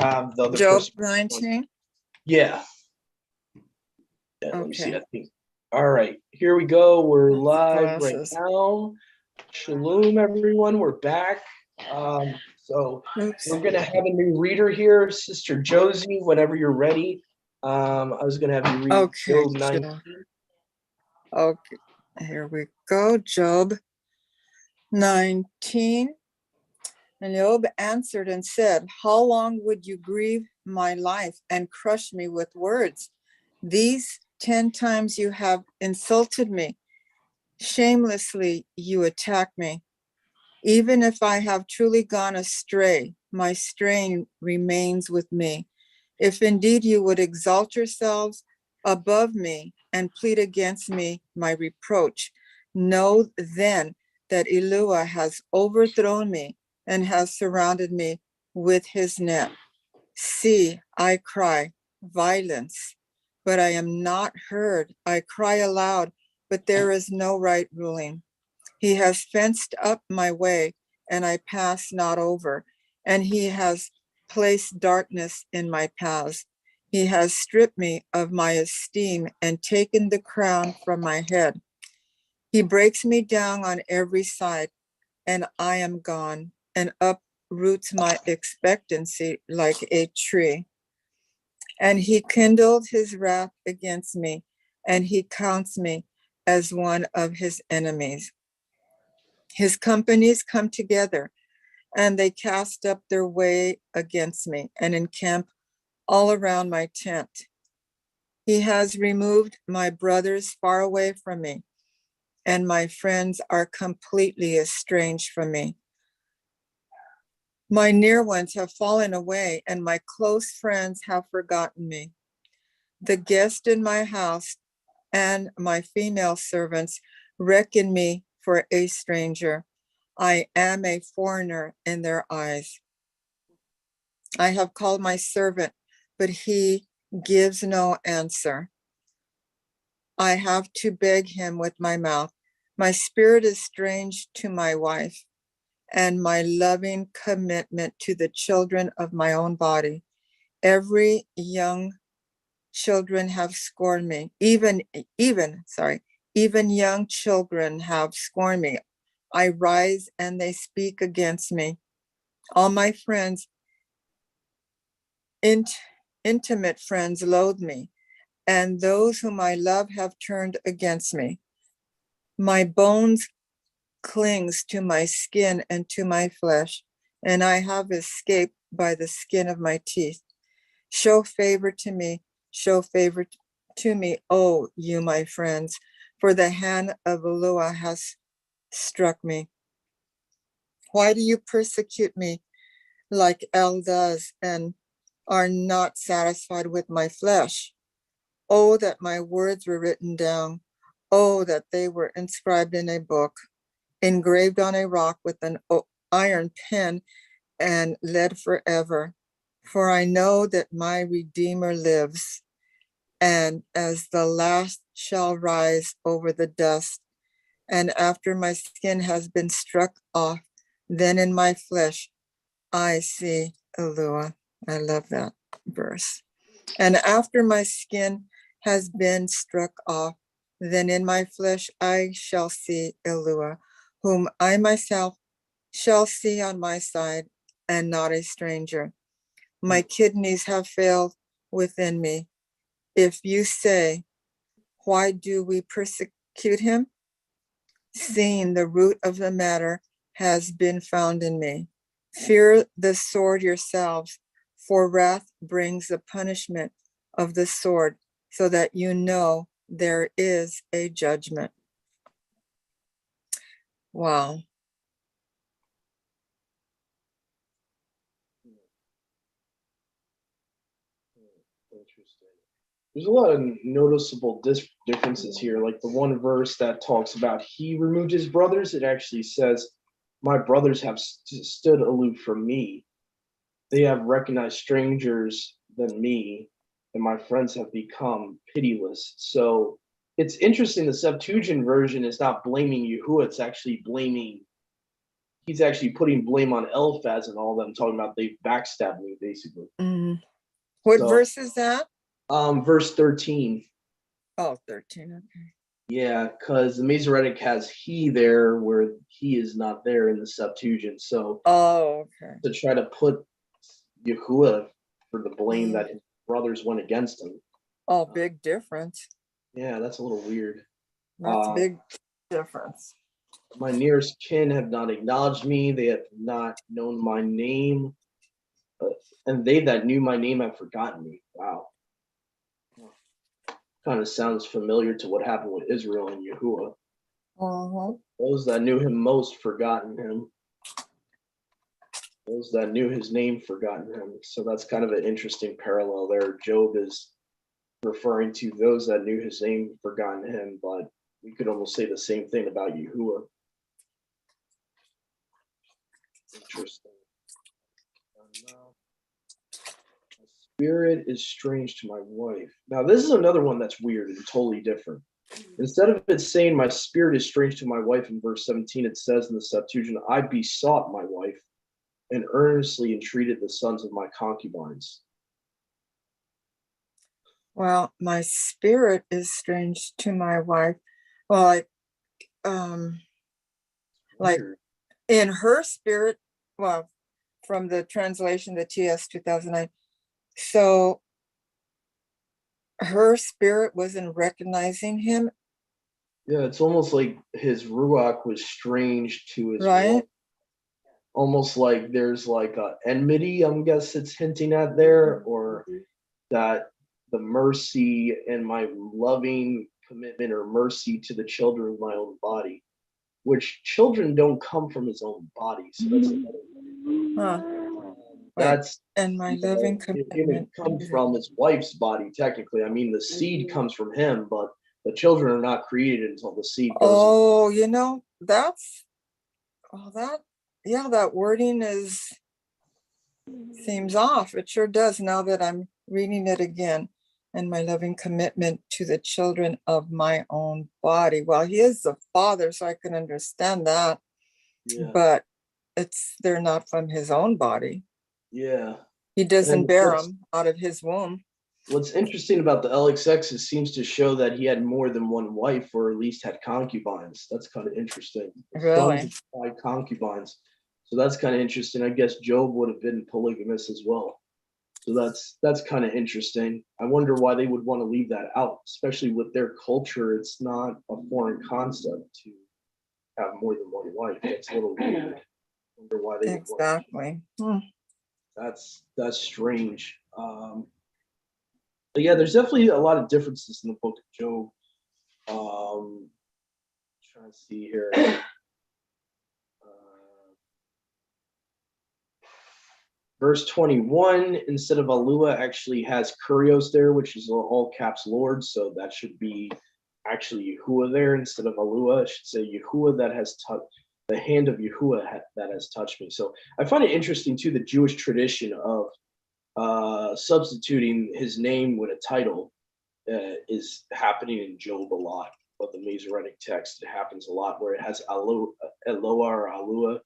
have the other Job person. 19. Yeah. Let me see. Okay. I think. All right, here we go. We're live right Glasses. now. Shalom, everyone. We're back. So Oops. we're gonna have a new reader here, Sister Josie. Whenever you're ready, I was gonna have you read Okay, Job 19. Okay, here we go. Job 19. And Job answered and said, how long would you grieve my life and crush me with words? These 10 times you have insulted me. Shamelessly you attack me. Even if I have truly gone astray, my strain remains with me. If indeed you would exalt yourselves above me and plead against me my reproach, know then that Eluah has overthrown me and has surrounded me with his net. See, I cry, violence, but I am not heard. I cry aloud, but there is no right ruling. He has fenced up my way, and I pass not over, and he has placed darkness in my paths. He has stripped me of my esteem and taken the crown from my head. He breaks me down on every side, and I am gone, and uproots my expectancy like a tree. And he kindled his wrath against me, and he counts me as one of his enemies. His companies come together, and they cast up their way against me and encamp all around my tent. He has removed my brothers far away from me, and my friends are completely estranged from me. My near ones have fallen away, and my close friends have forgotten me. The guest in my house and my female servants reckon me for a stranger. I am a foreigner in their eyes. I have called my servant, but he gives no answer. I have to beg him with my mouth. My spirit is strange to my wife, and my loving commitment to the children of my own body. Every young children have scorned me. Even young children have scorned me. I rise and they speak against me. All my friends, intimate friends, loathe me, and those whom I love have turned against me. My bones clings to my skin and to my flesh, and I have escaped by the skin of my teeth. Show favor to me, show favor to me, oh, you, my friends, for the hand of Eluah has struck me. Why do you persecute me like El does and are not satisfied with my flesh? Oh, that my words were written down. Oh, that they were inscribed in a book, engraved on a rock with an iron pen and lead forever. For I know that my Redeemer lives, and as the last shall rise over the dust, and after my skin has been struck off, then in my flesh I see Eluah. I love that verse. And after my skin has been struck off, then in my flesh I shall see Eluah, whom I myself shall see on my side, and not a stranger. My kidneys have failed within me. If you say, why do we persecute him? Seeing the root of the matter has been found in me. Fear the sword yourselves, for wrath brings the punishment of the sword, so that you know there is a judgment. Wow. Interesting. There's a lot of noticeable differences here. Like the one verse that talks about he removed his brothers, it actually says, my brothers have stood aloof from me. They have recognized strangers than me, and my friends have become pitiless. So it's interesting. The Septuagint version is not blaming Yahuwah, it's actually blaming he's actually putting blame on Eliphaz and all them, talking about they backstabbed me, basically. Mm. What So, verse is that? verse 13. Oh, 13. Okay. Yeah, because the Masoretic has he there where he is not there in the Septuagint. So Oh, okay. to try to put Yahuwah for the blame Mm. that his brothers went against him. Oh, big difference. Yeah, that's a little weird. That's a big difference. My nearest kin have not acknowledged me. They have not known my name. And they that knew my name have forgotten me. Wow. Kind of sounds familiar to what happened with Israel and Yahuwah. Uh-huh. Those that knew him most forgotten him. Those that knew his name forgotten him. So that's kind of an interesting parallel there. Job is referring to those that knew his name forgotten him, but we could almost say the same thing about Yahuwah. Interesting. My spirit is strange to my wife. Now, this is another one that's weird and totally different. Instead of it saying, my spirit is strange to my wife in verse 17, it says in the Septuagint, I besought my wife and earnestly entreated the sons of my concubines. Well, my spirit is strange to my wife. Well, like Weird. in her spirit, well, from the translation, the TS 2009. So her spirit wasn't recognizing him, Yeah, it's almost like his ruach was strange to his right? wife. Almost like there's like a enmity, I'm guess it's hinting at there, or that the mercy and my loving commitment or mercy to the children of my own body, which children don't come from his own body. So that's Huh. Wait, that's and my loving it would commitment. come from his wife's body technically. I mean, the seed comes from him, but the children are not created until the seed goes. Oh, that's, oh, yeah, that wording seems off. It sure does now that I'm reading it again. And my loving commitment to the children of my own body. Well, he is the father, so I can understand that, Yeah, but they're not from his own body. yeah. He doesn't And bear them out of his womb. what's interesting about the LXX is seems to show that he had more than one wife, or at least had concubines. That's kind of interesting. Really? 5 concubines. So that's kind of interesting. I guess Job would have been polygamous as well. So that's kind of interesting. I wonder why they would want to leave that out, especially with their culture. It's not a foreign concept to have more than one wife. It's a little weird. I wonder why they would want to. Exactly. That's strange. But yeah, there's definitely a lot of differences in the book of Job. Trying to see here. Verse 21, instead of Alua, actually has Kurios there, which is all caps Lord. So that should be actually Yahuwah there instead of Alua. It should say Yahuwah that has touched, the hand of Yahuwah that has touched me. So I find it interesting too, the Jewish tradition of substituting his name with a title is happening in Job a lot. But the Masoretic text, it happens a lot where it has Eloah or Alua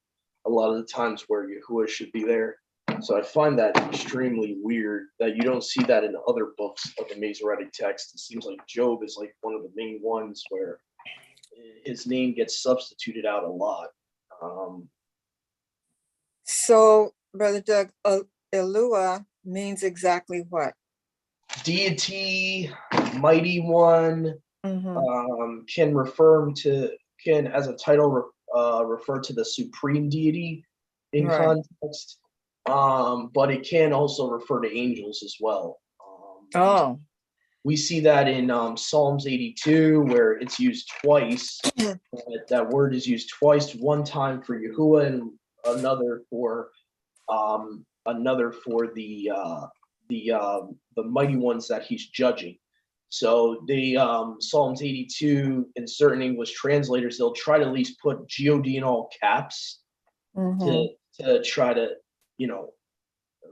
a lot of the times where Yahuwah should be there. So I find that extremely weird that you don't see that in other books of the Masoretic text. It seems like Job is like one of the main ones where his name gets substituted out a lot. So, Brother Doug, Elua means exactly what? Deity, mighty one, can as a title refer to the supreme deity in Right. context, but it can also refer to angels as well. Oh, We see that in Psalms 82 where it's used twice. That word is used twice, one time for Yahuwah and another for the mighty ones that he's judging. So the Psalms 82 in certain English translators, they'll try to at least put God in all caps to try to,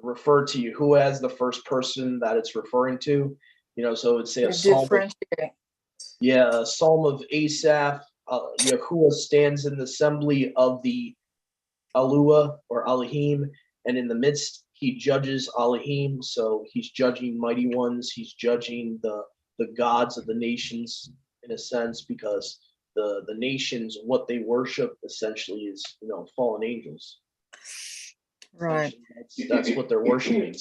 refer to Yahuwah as the first person that it's referring to. So it would say a Psalm of Asaph. Yahuwah stands in the assembly of the Alua or Elohim, and in the midst he judges Elohim. So he's judging mighty ones. He's judging the gods of the nations in a sense, because the nations, what they worship essentially is, fallen angels. Right. That's what they're worshiping.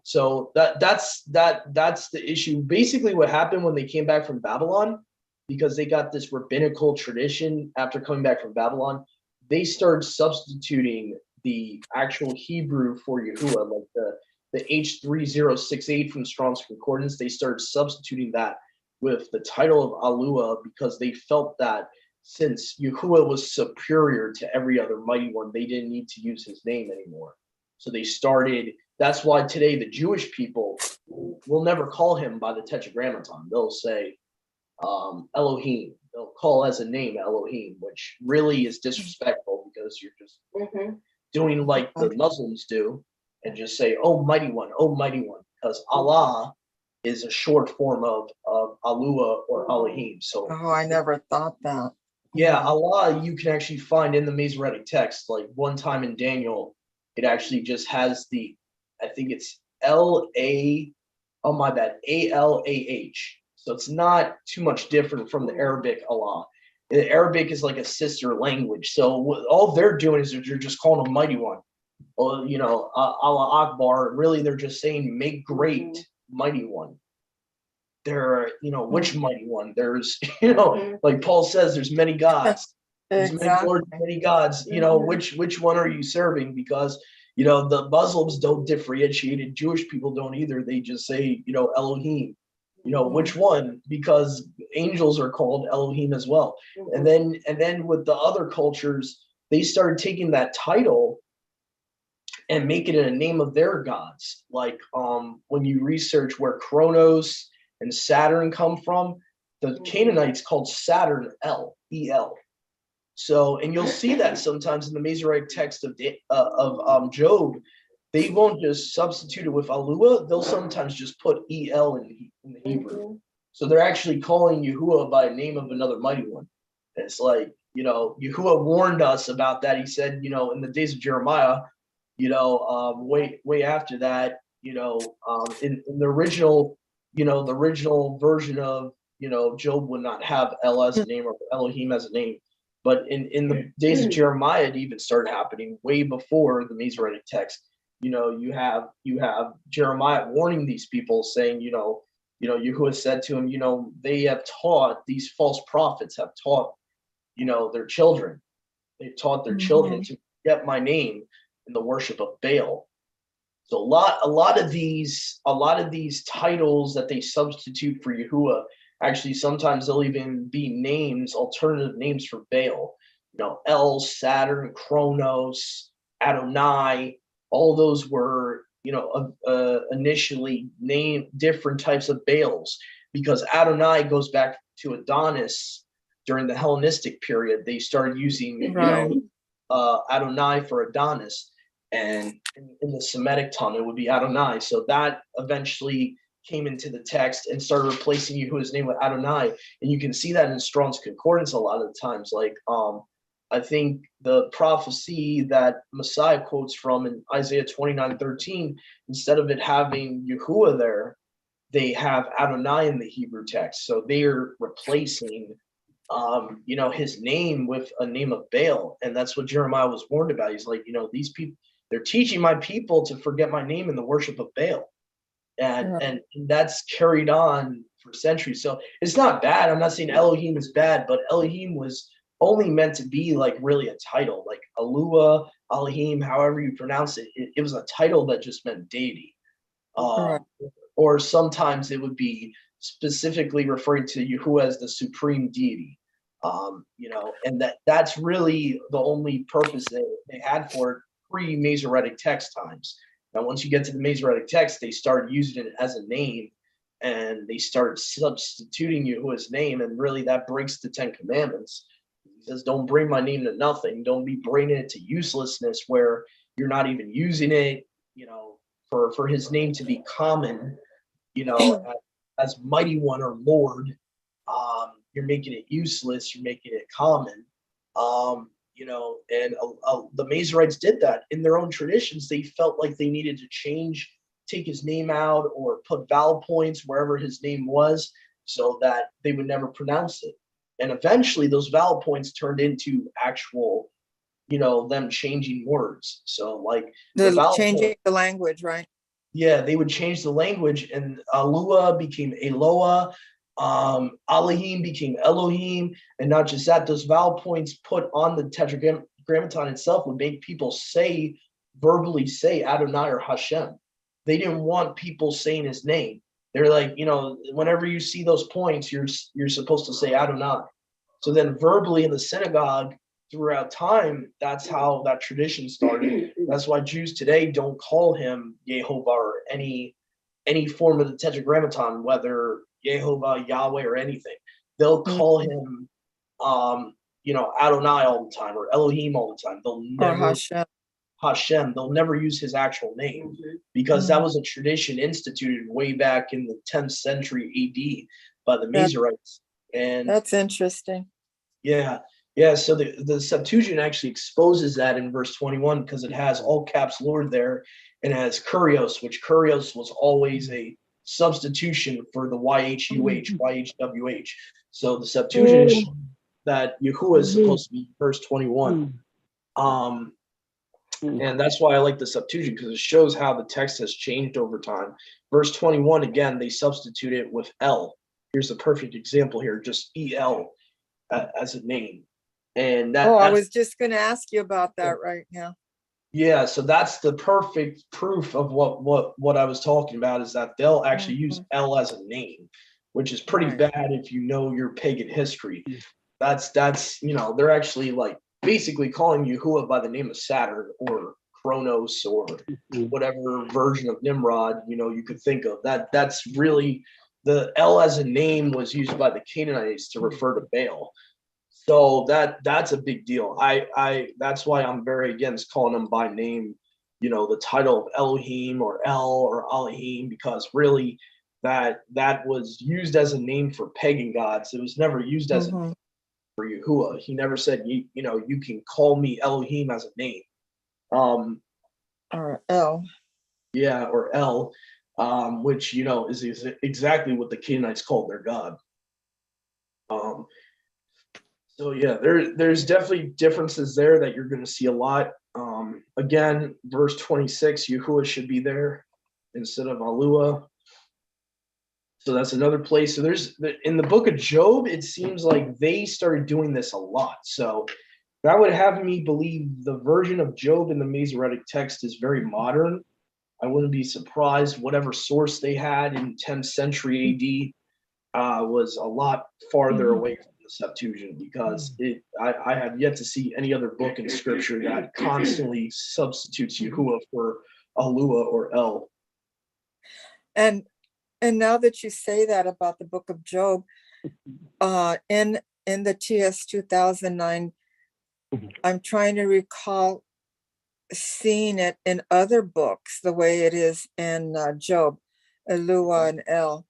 So that's the issue. Basically, what happened when they came back from Babylon, because they got this rabbinical tradition after coming back from Babylon, they started substituting the actual Hebrew for Yahuwah, like the H3068 from Strong's Concordance. They started substituting that with the title of Alua, because they felt that since Yahuwah was superior to every other mighty one, they didn't need to use his name anymore. So they started, that's why today the Jewish people will never call him by the Tetragrammaton. They'll say Elohim. They'll call as a name Elohim, which really is disrespectful, because you're just doing like the Muslims do and just say, oh, mighty one, because Allah is a short form of Alua or Elohim. So I never thought that. yeah, Allah you can actually find in the Masoretic text. Like one time in Daniel, it actually just has I think it's L-A, oh my bad, A-L-A-H. So it's not too much different from the Arabic Allah. The Arabic is like a sister language. So all they're doing is they're just calling him mighty one. Or, Allah Akbar. Really, they're just saying, make great, mighty one. Which mighty one? There's, like Paul says, there's many gods. There's many lords, many gods. Which one are you serving? Because, the Muslims don't differentiate it. Jewish people don't either. They just say, Elohim. Which one? Because angels are called Elohim as well. And then with the other cultures, they started taking that title and making it a name of their gods. Like when you research where Kronos and Saturn come from, the Canaanites called Saturn El. So, and you'll see that sometimes in the Masoretic text of Job. They won't just substitute it with Alua. They'll sometimes just put El in the Hebrew. So they're actually calling Yahuwah by a name of another mighty one. And it's like, Yahuwah warned us about that. He said, in the days of Jeremiah, way after that, in the original, the original version of, Job would not have El as a name or Elohim as a name. But in the days of Jeremiah, it even started happening way before the Masoretic text. You have Jeremiah warning these people, saying, Yahuwah said to him, they have taught, these false prophets have taught, their children. They've taught their children to forget my name in the worship of Baal. So a lot of these titles that they substitute for Yahuwah, actually sometimes they'll even be names, alternative names for Baal. El, Saturn, Kronos, Adonai. All those were, initially named different types of Baals, because Adonai goes back to Adonis during the Hellenistic period. They started using, Adonai for Adonis, and in the Semitic tongue, it would be Adonai. So that eventually came into the text and started replacing Yahuwah's name with Adonai. And you can see that in Strong's Concordance a lot of the times. Like, I think the prophecy that Messiah quotes from in Isaiah 29:13, instead of it having Yahuwah there, they have Adonai in the Hebrew text. So they're replacing, his name with a name of Baal. And that's what Jeremiah was warned about. He's like, these people, they're teaching my people to forget my name in the worship of Baal. And that's carried on for centuries. So it's not bad. I'm not saying Elohim is bad, but Elohim was only meant to be like really a title, like Alua, Elohim, however you pronounce it. It was a title that just meant deity. Or sometimes it would be specifically referring to Yahuwah as the supreme deity. And that's really the only purpose they had for it pre-Masoretic text times. Now, once you get to the Masoretic text, they started using it as a name, and they started substituting Yahuwah's name, and really that breaks the Ten Commandments. He says, don't bring my name to nothing. Don't be bringing it to uselessness where you're not even using it, for his name to be common, as mighty one or Lord. You're making it useless. You're making it common. And the Masoretes did that in their own traditions. They felt like they needed to take his name out or put vowel points wherever his name was so that they would never pronounce it. And eventually those vowel points turned into actual, them changing words. So like the The vowel point, changing the language, right? yeah, they would change the language, and Alua became Eloah, Elohim became Elohim, and not just that, those vowel points put on the tetragrammaton itself would make people verbally say Adonai or Hashem. They didn't want people saying his name. They're like, whenever you see those points, you're supposed to say Adonai. So then verbally in the synagogue throughout time, that's how that tradition started. That's why Jews today don't call him Yehovah or any form of the tetragrammaton, whether Yehovah, Yahweh, or anything. They'll call him Adonai all the time or Elohim all the time. They'll Or never Hashem. They'll never use his actual name because that was a tradition instituted way back in the 10th century AD by the Masoretes. And that's interesting. Yeah. So the Septuagint actually exposes that in verse 21 because it has all caps Lord there, and it has kurios, which kurios was always a substitution for the YHUH, YHWH. So the Septuagint is that Yahuwah is supposed to be verse 21. And that's why I like the Septuagint, because it shows how the text has changed over time. Verse 21, again, they substitute it with El. Here's a perfect example here, just EL as a name. And I was just going to ask you about that right now. Yeah, so that's the perfect proof of what I was talking about, is that they'll actually use El as a name, which is pretty bad if you know your pagan history. That's they're actually like basically calling Yahuwah by the name of Saturn or Kronos or whatever version of Nimrod you could think of. That's really, the El as a name was used by the Canaanites to refer to Baal. So that's a big deal. I that's why I'm very against calling them by name, the title of Elohim or El or Elohim, because really that was used as a name for pagan gods. It was never used as a name for Yahuwah. He never said you can call me Elohim as a name. Or El. Yeah, or El, which is exactly what the Canaanites called their god. So yeah, there's definitely differences there that you're going to see a lot. Again, verse 26, Yahuwah should be there instead of Alua. So that's another place. So there's in the book of Job, it seems like they started doing this a lot. So that would have me believe the version of Job in the Masoretic text is very modern. I wouldn't be surprised whatever source they had in 10th century AD was a lot farther away from the Septuagint, because I have yet to see any other book in Scripture that constantly substitutes Yahuwah for Alua or El. And now that you say that about the book of Job, in the TS 2009, I'm trying to recall seeing it in other books the way it is in Job, Elua and El.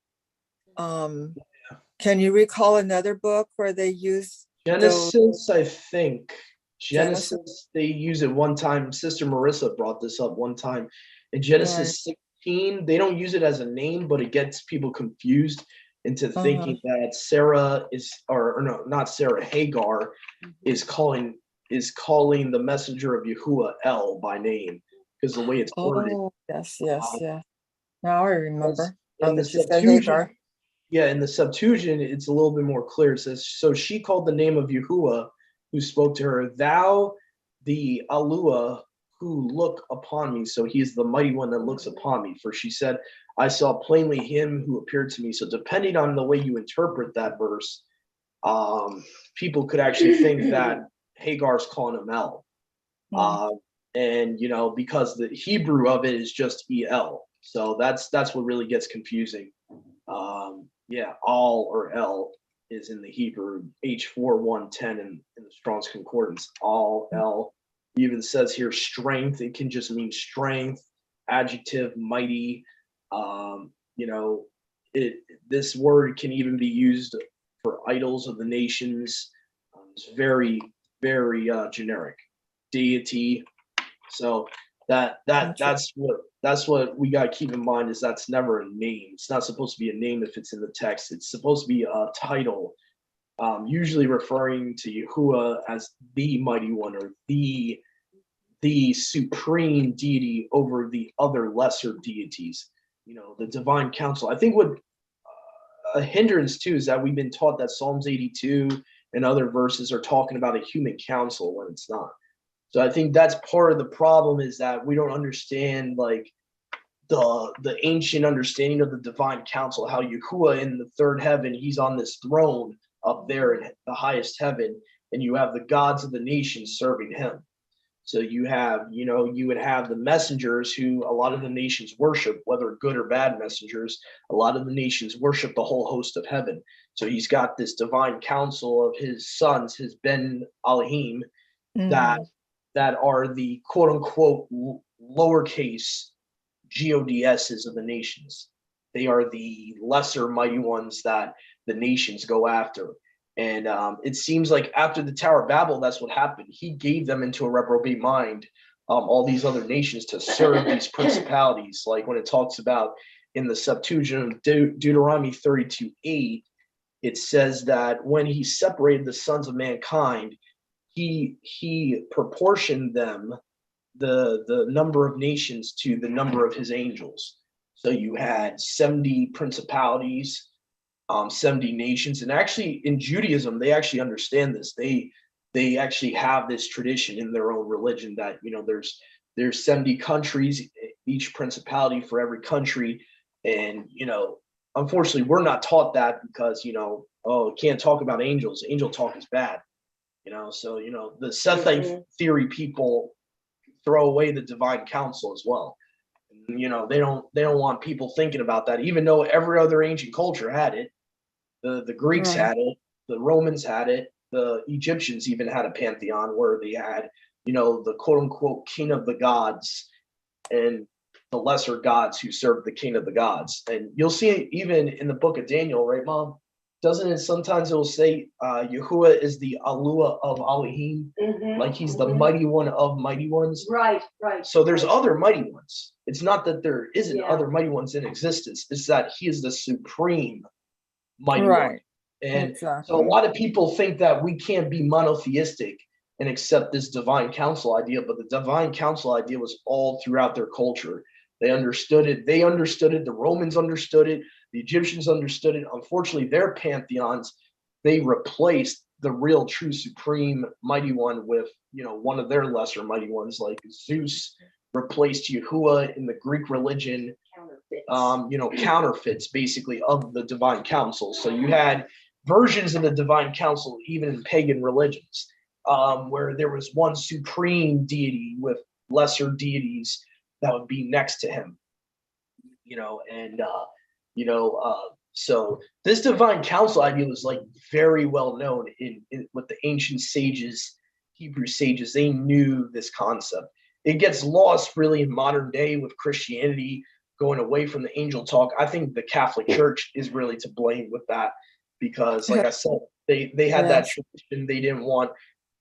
Can you recall another book where they use Genesis? I think Genesis. They use it one time. Sister Marissa brought this up one time. In Genesis 16, they don't use it as a name, but it gets people confused into thinking that Sarah is, or no, not Sarah, Hagar is calling the messenger of Yahuwah El by name, because the way it's worded. Yes. Now I remember. In the Septuagint, in the Septuagint, it's a little bit more clear. It says, so she called the name of Yahuwah, who spoke to her, thou the Alua who look upon me. So he is the mighty one that looks upon me. For she said, I saw plainly him who appeared to me. So depending on the way you interpret that verse, people could actually think that Hagar's calling him El. And because the Hebrew of it is just El. So that's what really gets confusing. All or El is in the Hebrew, H4110 in the Strong's Concordance. All El. It even says here strength. It can just mean strength, adjective, mighty. This word can even be used for idols of the nations. It's very, very generic deity. So that's what we got to keep in mind, is that's never a name. It's not supposed to be a name if it's in the text. It's supposed to be a title, usually referring to Yahuwah as the mighty one, or the supreme deity over the other lesser deities. The divine council. I think what a hindrance too is that we've been taught that Psalms 82 and other verses are talking about a human council when it's not. So I think that's part of the problem, is that we don't understand like the ancient understanding of the divine council, how Yahuwah in the third heaven, he's on this throne up there in the highest heaven, and you have the gods of the nations serving him. So you would have the messengers who a lot of the nations worship, whether good or bad messengers. A lot of the nations worship the whole host of heaven. So he's got this divine council of his sons, his Ben Elohim, that are the quote unquote lowercase GODSs of the nations. They are the lesser mighty ones that the nations go after. And it seems like after the Tower of Babel, that's what happened. He gave them into a reprobate mind, all these other nations, to serve these principalities. Like when it talks about in the Septuagint, Deuteronomy 32:8, it says that when he separated the sons of mankind, he proportioned them, the number of nations, to the number of his angels. So you had 70 principalities, 70 nations. And actually in Judaism, they actually understand this. They actually have this tradition in their own religion that, there's 70 countries, each principality for every country. And, unfortunately, we're not taught that because, can't talk about angels. Angel talk is bad. So, the Sethite theory people throw away the divine council as well. They don't want people thinking about that, even though every other ancient culture had it. The Greeks had it, the Romans had it, the Egyptians even had a pantheon where they had, the quote unquote king of the gods and the lesser gods who served the king of the gods. And you'll see it even in the book of Daniel, right, Mom? Doesn't it sometimes it will say Yahuwah is the Alua of Elohim, like he's the mighty one of mighty ones? Right. So there's other mighty ones. It's not that there isn't other mighty ones in existence. It's that he is the supreme mighty one. And so a lot of people think that we can't be monotheistic and accept this divine council idea, but the divine council idea was all throughout their culture. They understood it. The Romans understood it. The Egyptians understood it. Unfortunately, their pantheons, they replaced the real true supreme mighty one with, one of their lesser mighty ones, like Zeus replaced Yahuwah in the Greek religion. Counterfeits basically of the divine council. So you had versions of the divine council even in pagan religions, where there was one supreme deity with lesser deities that would be next to him. So this divine council idea was like very well known in with the ancient sages, Hebrew sages. They knew this concept. It gets lost really in modern day with Christianity going away from the angel talk. I think the Catholic Church is really to blame with that, because like I said, they had that tradition. They didn't want,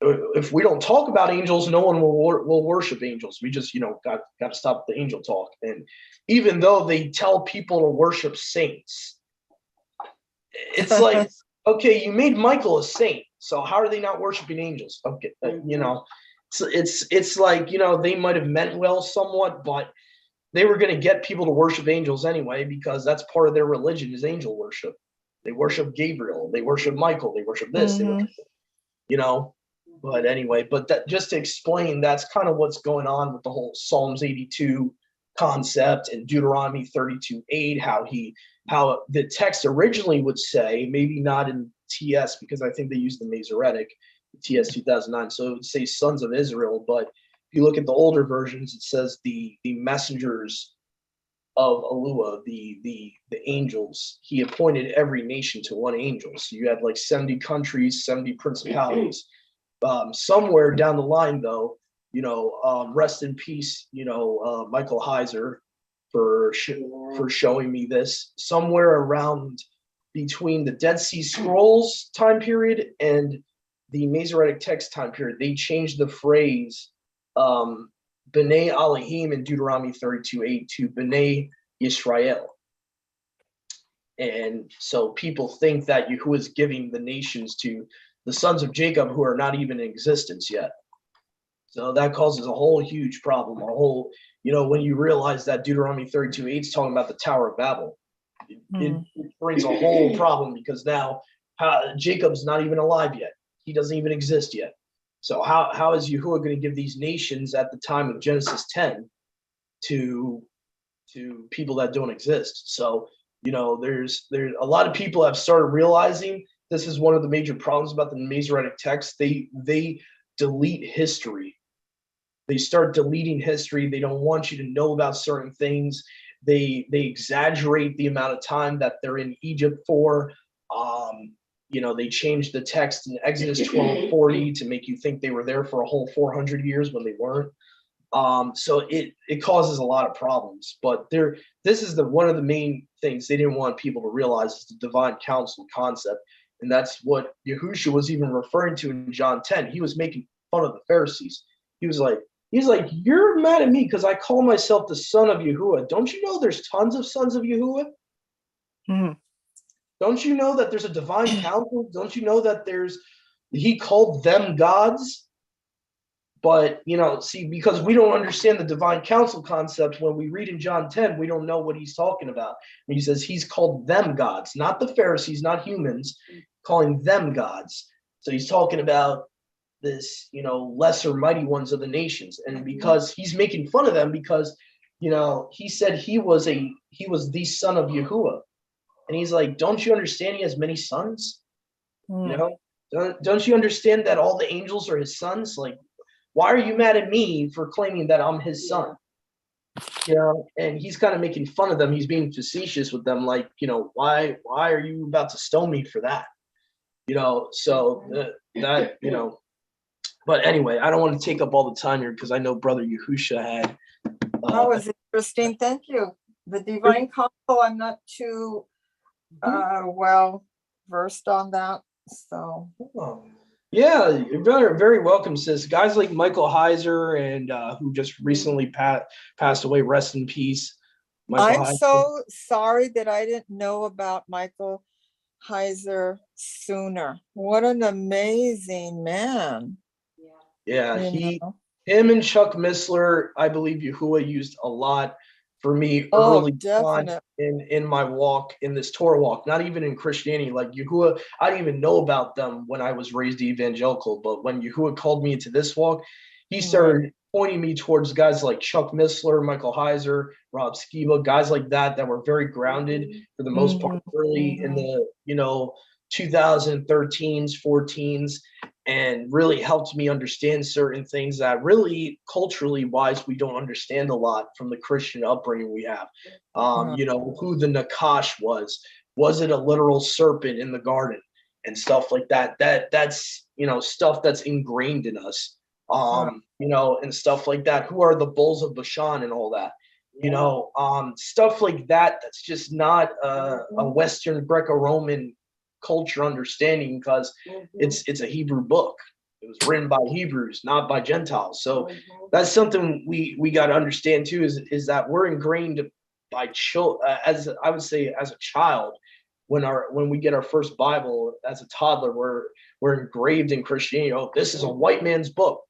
if we don't talk about angels, no one will worship angels. We just, got to stop the angel talk. And even though they tell people to worship saints, it's like, okay, you made Michael a saint, so how are they not worshiping angels? Okay, so it's like, they might have meant well somewhat, but they were going to get people to worship angels anyway, because that's part of their religion is angel worship. They worship Gabriel, they worship Michael, they worship this, they worship, But anyway, that just to explain, that's kind of what's going on with the whole Psalms 82 concept and Deuteronomy 32:8, how the text originally would say, maybe not in TS, because I think they used the Masoretic, TS 2009, so it would say sons of Israel, but if you look at the older versions, it says the messengers of Alua, the angels. He appointed every nation to one angel. So you had like 70 countries, 70 principalities. Somewhere down the line, though, rest in peace, Michael Heiser for showing me this. Somewhere around between the Dead Sea Scrolls time period and the Masoretic text time period, they changed the phrase B'nai Elohim in Deuteronomy 32:8 to B'nai Yisrael. And so people think that Yahuwah is giving the nations to the sons of Jacob who are not even in existence yet. So that causes a whole huge problem. A whole, when you realize that Deuteronomy 32:8 is talking about the Tower of Babel, it brings a whole problem, because now Jacob's not even alive yet. He doesn't even exist yet. So how is Yahuwah going to give these nations at the time of Genesis 10 to people that don't exist? So, there's a lot of people have started realizing this is one of the major problems about the Masoretic text. They delete history. They start deleting history. They don't want you to know about certain things. They exaggerate the amount of time that they're in Egypt for. They changed the text in Exodus 12:40 to make you think they were there for a whole 400 years when they weren't. So it causes a lot of problems. But this is one of the main things they didn't want people to realize, is the divine council concept. And that's what Yahushua was even referring to in John 10. He was making fun of the Pharisees. He's like, you're mad at me because I call myself the son of Yahuwah. Don't you know there's tons of sons of Yahuwah? Mm-hmm. Don't you know that there's a divine council? Don't you know that he called them gods? But, because we don't understand the divine council concept, when we read in John 10, we don't know what he's talking about. When he says he's called them gods, not the Pharisees, not humans, calling them gods. So he's talking about this, lesser mighty ones of the nations. And because he's making fun of them, because, he said he was the son of Yahuwah. And he's like, don't you understand he has many sons? Don't you understand that all the angels are his sons? Like, why are you mad at me for claiming that I'm his son? And he's kind of making fun of them. He's being facetious with them, like, why are you about to stone me for that? But anyway, I don't want to take up all the time here, because I know Brother Yahusha had. That was interesting. Thank you. The divine council, I'm not too well versed on that. So. Yeah, you're very, very welcome, sis. Guys like Michael Heiser, and who just recently passed away, rest in peace. I'm so sorry that I didn't know about Michael Heiser sooner. What an amazing man. Yeah, him and Chuck Missler, I believe Yahuwah used a lot for me early on in my walk, in this Torah walk, not even in Christianity. Like Yahuwah, I didn't even know about them when I was raised evangelical, but when Yahuwah called me into this walk, he started pointing me towards guys like Chuck Missler, Michael Heiser, Rob Skiba, guys like that were very grounded for the most part early in the 2013s, 14s, and really helped me understand certain things that really, culturally wise, we don't understand a lot from the Christian upbringing we have. Who the Nakash was. Was it a literal serpent in the garden? And stuff like that. That's stuff that's ingrained in us. And stuff like that. Who are the bulls of Bashan and all that? Stuff like that. That's just not a Western Greco-Roman culture understanding, because it's a Hebrew book. It was written by Hebrews, not by Gentiles. So that's something we got to understand too, is that we're ingrained by as I would say, as a child, when we get our first Bible as a toddler, we're engraved in Christianity. Oh, this is a white man's book.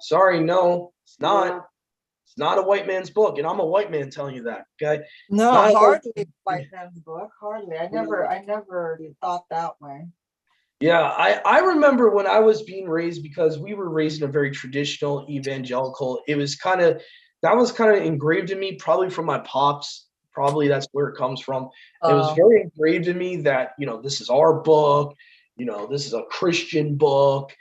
Sorry, no, it's not. It's not a white man's book, and I'm a white man telling you that. Okay? No, hardly white man's book. Hardly. I never thought that way. Yeah, I remember when I was being raised, because we were raised in a very traditional evangelical. That was kind of engraved in me, probably from my pops. Probably that's where it comes from. It was very engraved in me that this is our book. This is a Christian book.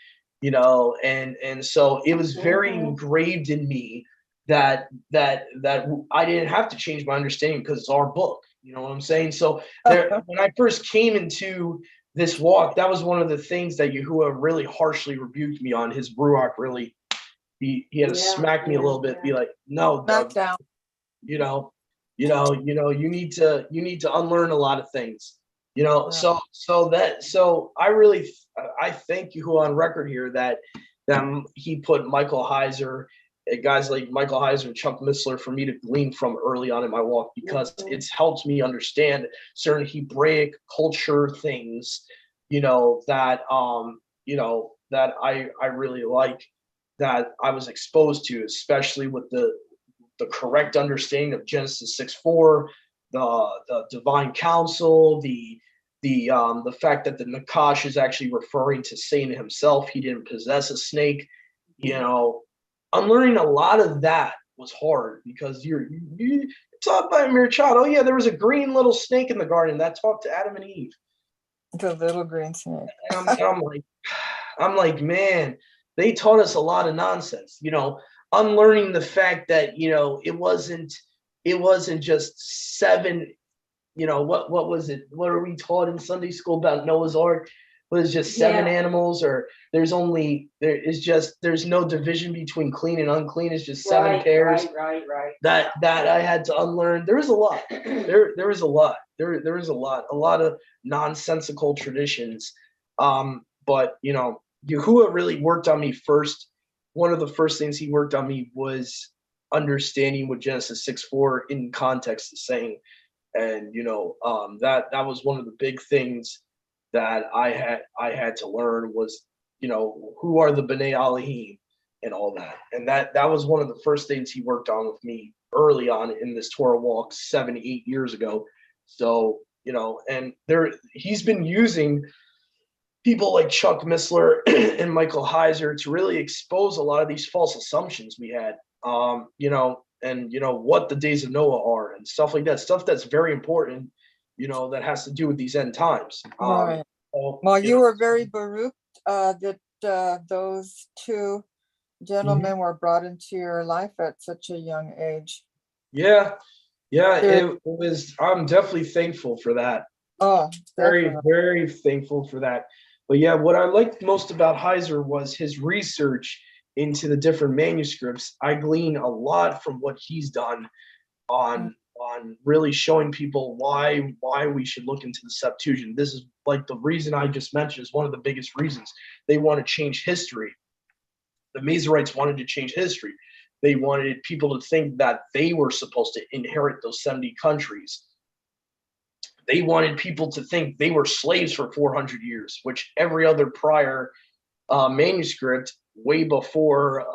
And so it was very engraved in me that I didn't have to change my understanding, because it's our book. You know what I'm saying? So when I first came into this walk, that was one of the things that Yahuwah really harshly rebuked me on. His Ruach really, he had to smack me a little bit, be like, no, Doug, you need to unlearn a lot of things. You know, Right. so I really I thank you on record here that he put Michael Heiser, guys like Michael Heiser and Chuck Missler for me to glean from early on in my walk, because it's helped me understand certain Hebraic culture things, that I really like, that I was exposed to, especially with the correct understanding of Genesis 6:4, the divine counsel, the fact that the Nakash is actually referring to Satan himself. He didn't possess a snake. You know, unlearning a lot of that was hard, because you taught by a mere child. Oh yeah, there was a green little snake in the garden that talked to Adam and Eve. The little green snake. I'm like, man, they taught us a lot of nonsense. Unlearning the fact that it wasn't just seven. What was it? What are we taught in Sunday school about Noah's Ark? Was it just seven animals, or there's no division between clean and unclean. It's just seven pairs. Right. That I had to unlearn. There was a lot. There was a lot. There was a lot of nonsensical traditions. But Yahuwah really worked on me first. One of the first things he worked on me was understanding what Genesis 6:4 in context is saying. And that was one of the big things that I had to learn was, who are the B'nai Elohim and all that. And that was one of the first things he worked on with me early on in this Torah walk 7-8 years ago. So, and he's been using people like Chuck Missler and Michael Heiser to really expose a lot of these false assumptions we had. And what the days of Noah are and stuff like that, stuff that's very important, that has to do with these end times. Right. Well, you were very baruch that those two gentlemen were brought into your life at such a young age. Yeah, it was. I'm definitely thankful for that. Oh, Very, definitely. very thankful for that. But yeah, what I liked most about Heiser was his research into the different manuscripts. I glean a lot from what he's done on really showing people why we should look into the Septuagint. This is like the reason I just mentioned is one of the biggest reasons. They want to change history. The Masoretes wanted to change history. They wanted people to think that they were supposed to inherit those 70 countries. They wanted people to think they were slaves for 400 years, which every other prior manuscript, way before,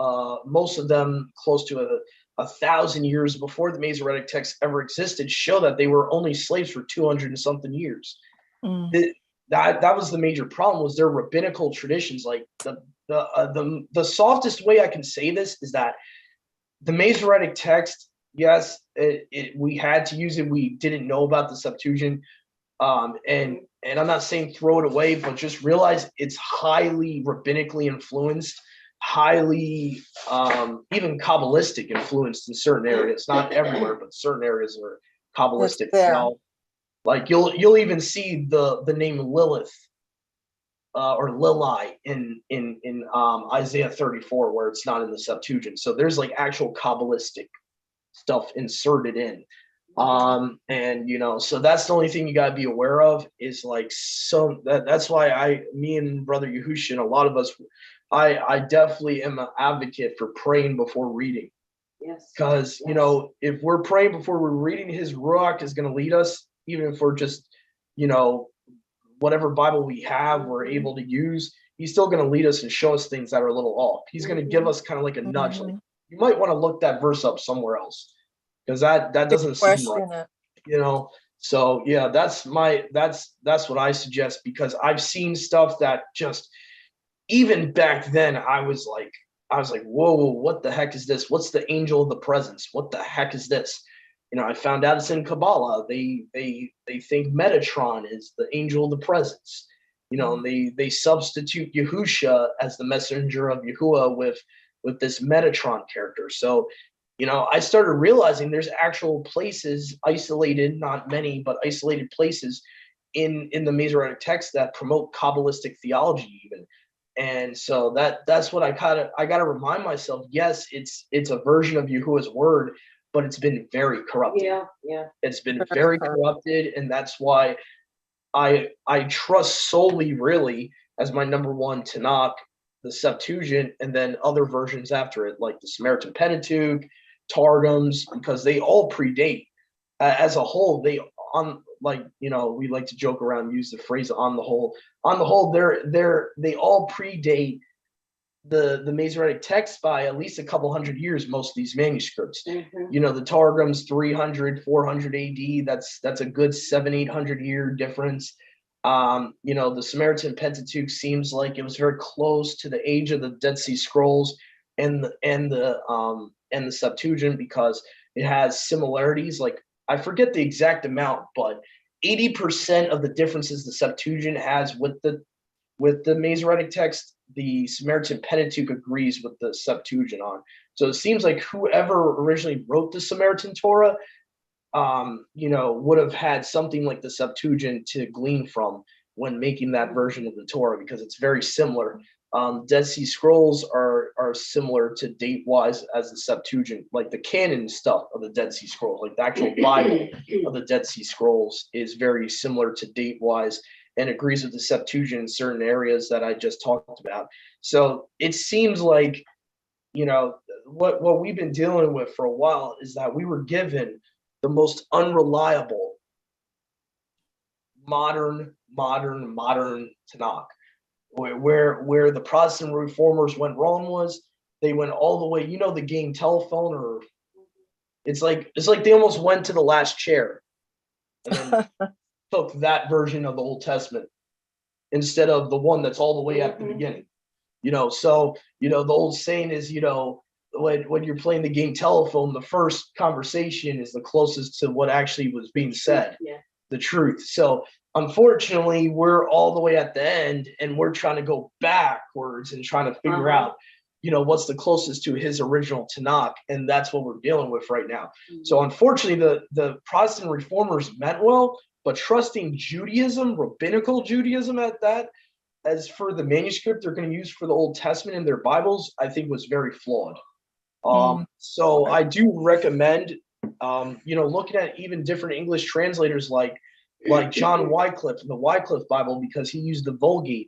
most of them close to 1,000 years before the Masoretic text ever existed, show that they were only slaves for 200 and something years. That was the major problem, was their rabbinical traditions. Like the softest way I can say this is that the Masoretic text, yes, we had to use it. We didn't know about the Septuagint, and I'm not saying throw it away, but just realize it's highly rabbinically influenced, highly even Kabbalistic influenced in certain areas. Not everywhere, but certain areas are Kabbalistic. Like you'll even see the name Lilith or Lilai in Isaiah 34, where it's not in the Septuagint. So there's like actual Kabbalistic stuff inserted in. And so that's the only thing you got to be aware of, is like, so that's why me and Brother Yahushua and a lot of us, I definitely am an advocate for praying before reading. Yes. Because, if we're praying before we're reading, his Ruach is going to lead us, even if we're just, whatever Bible we have, we're able to use, he's still going to lead us and show us things that are a little off. He's going to give us kind of like a nudge. Like, you might want to look that verse up somewhere else, because that doesn't seem right. So yeah, that's what I suggest, because I've seen stuff that just, even back then, I was like, whoa, what the heck is this? What's the angel of the presence? What the heck is this? I found out it's in Kabbalah. They think Metatron is the angel of the presence. And they substitute Yahusha as the messenger of Yahuwah with this Metatron character. So, I started realizing there's actual places, isolated, not many, but isolated places in the Masoretic text that promote Kabbalistic theology even. And so that's what I got to remind myself. Yes, it's a version of Yahuwah's word, but it's been very corrupted. Yeah. It's been very corrupted, and that's why I trust solely really as my number one Tanakh, the Septuagint, and then other versions after it, like the Samaritan Pentateuch, Targums, because they all predate. As a whole, they on like we like to joke around and use the phrase on the whole. On the whole, they all predate the Masoretic text by at least a couple hundred years, most of these manuscripts. The Targums 300, 400 AD, that's a good 700-800 year difference. The Samaritan Pentateuch seems like it was very close to the age of the Dead Sea Scrolls and the Septuagint, because it has similarities. Like, I forget the exact amount, but 80% of the differences the Septuagint has with the Masoretic text, the Samaritan Pentateuch agrees with the Septuagint on. So it seems like whoever originally wrote the Samaritan Torah, would have had something like the Septuagint to glean from when making that version of the Torah, because it's very similar. Dead Sea Scrolls are similar to date wise as the Septuagint, like the canon stuff of the Dead Sea Scrolls, like the actual Bible of the Dead Sea Scrolls is very similar to date wise and agrees with the Septuagint in certain areas that I just talked about. So it seems like, what we've been dealing with for a while is that we were given the most unreliable modern Tanakh. Where the Protestant reformers went wrong was they went all the way, the game telephone, or it's like they almost went to the last chair and then took that version of the Old Testament instead of the one that's all the way at the beginning. So the old saying is, when you're playing the game telephone, the first conversation is the closest to what actually was being said, the truth. So unfortunately, we're all the way at the end, and we're trying to go backwards and trying to figure out, what's the closest to his original Tanakh, and that's what we're dealing with right now. So unfortunately, the Protestant reformers meant well, but trusting Judaism, rabbinical Judaism at that, as for the manuscript they're going to use for the Old Testament in their Bibles, I think was very flawed. So I do recommend, looking at even different English translators like John Wycliffe in the Wycliffe Bible, because he used the Vulgate,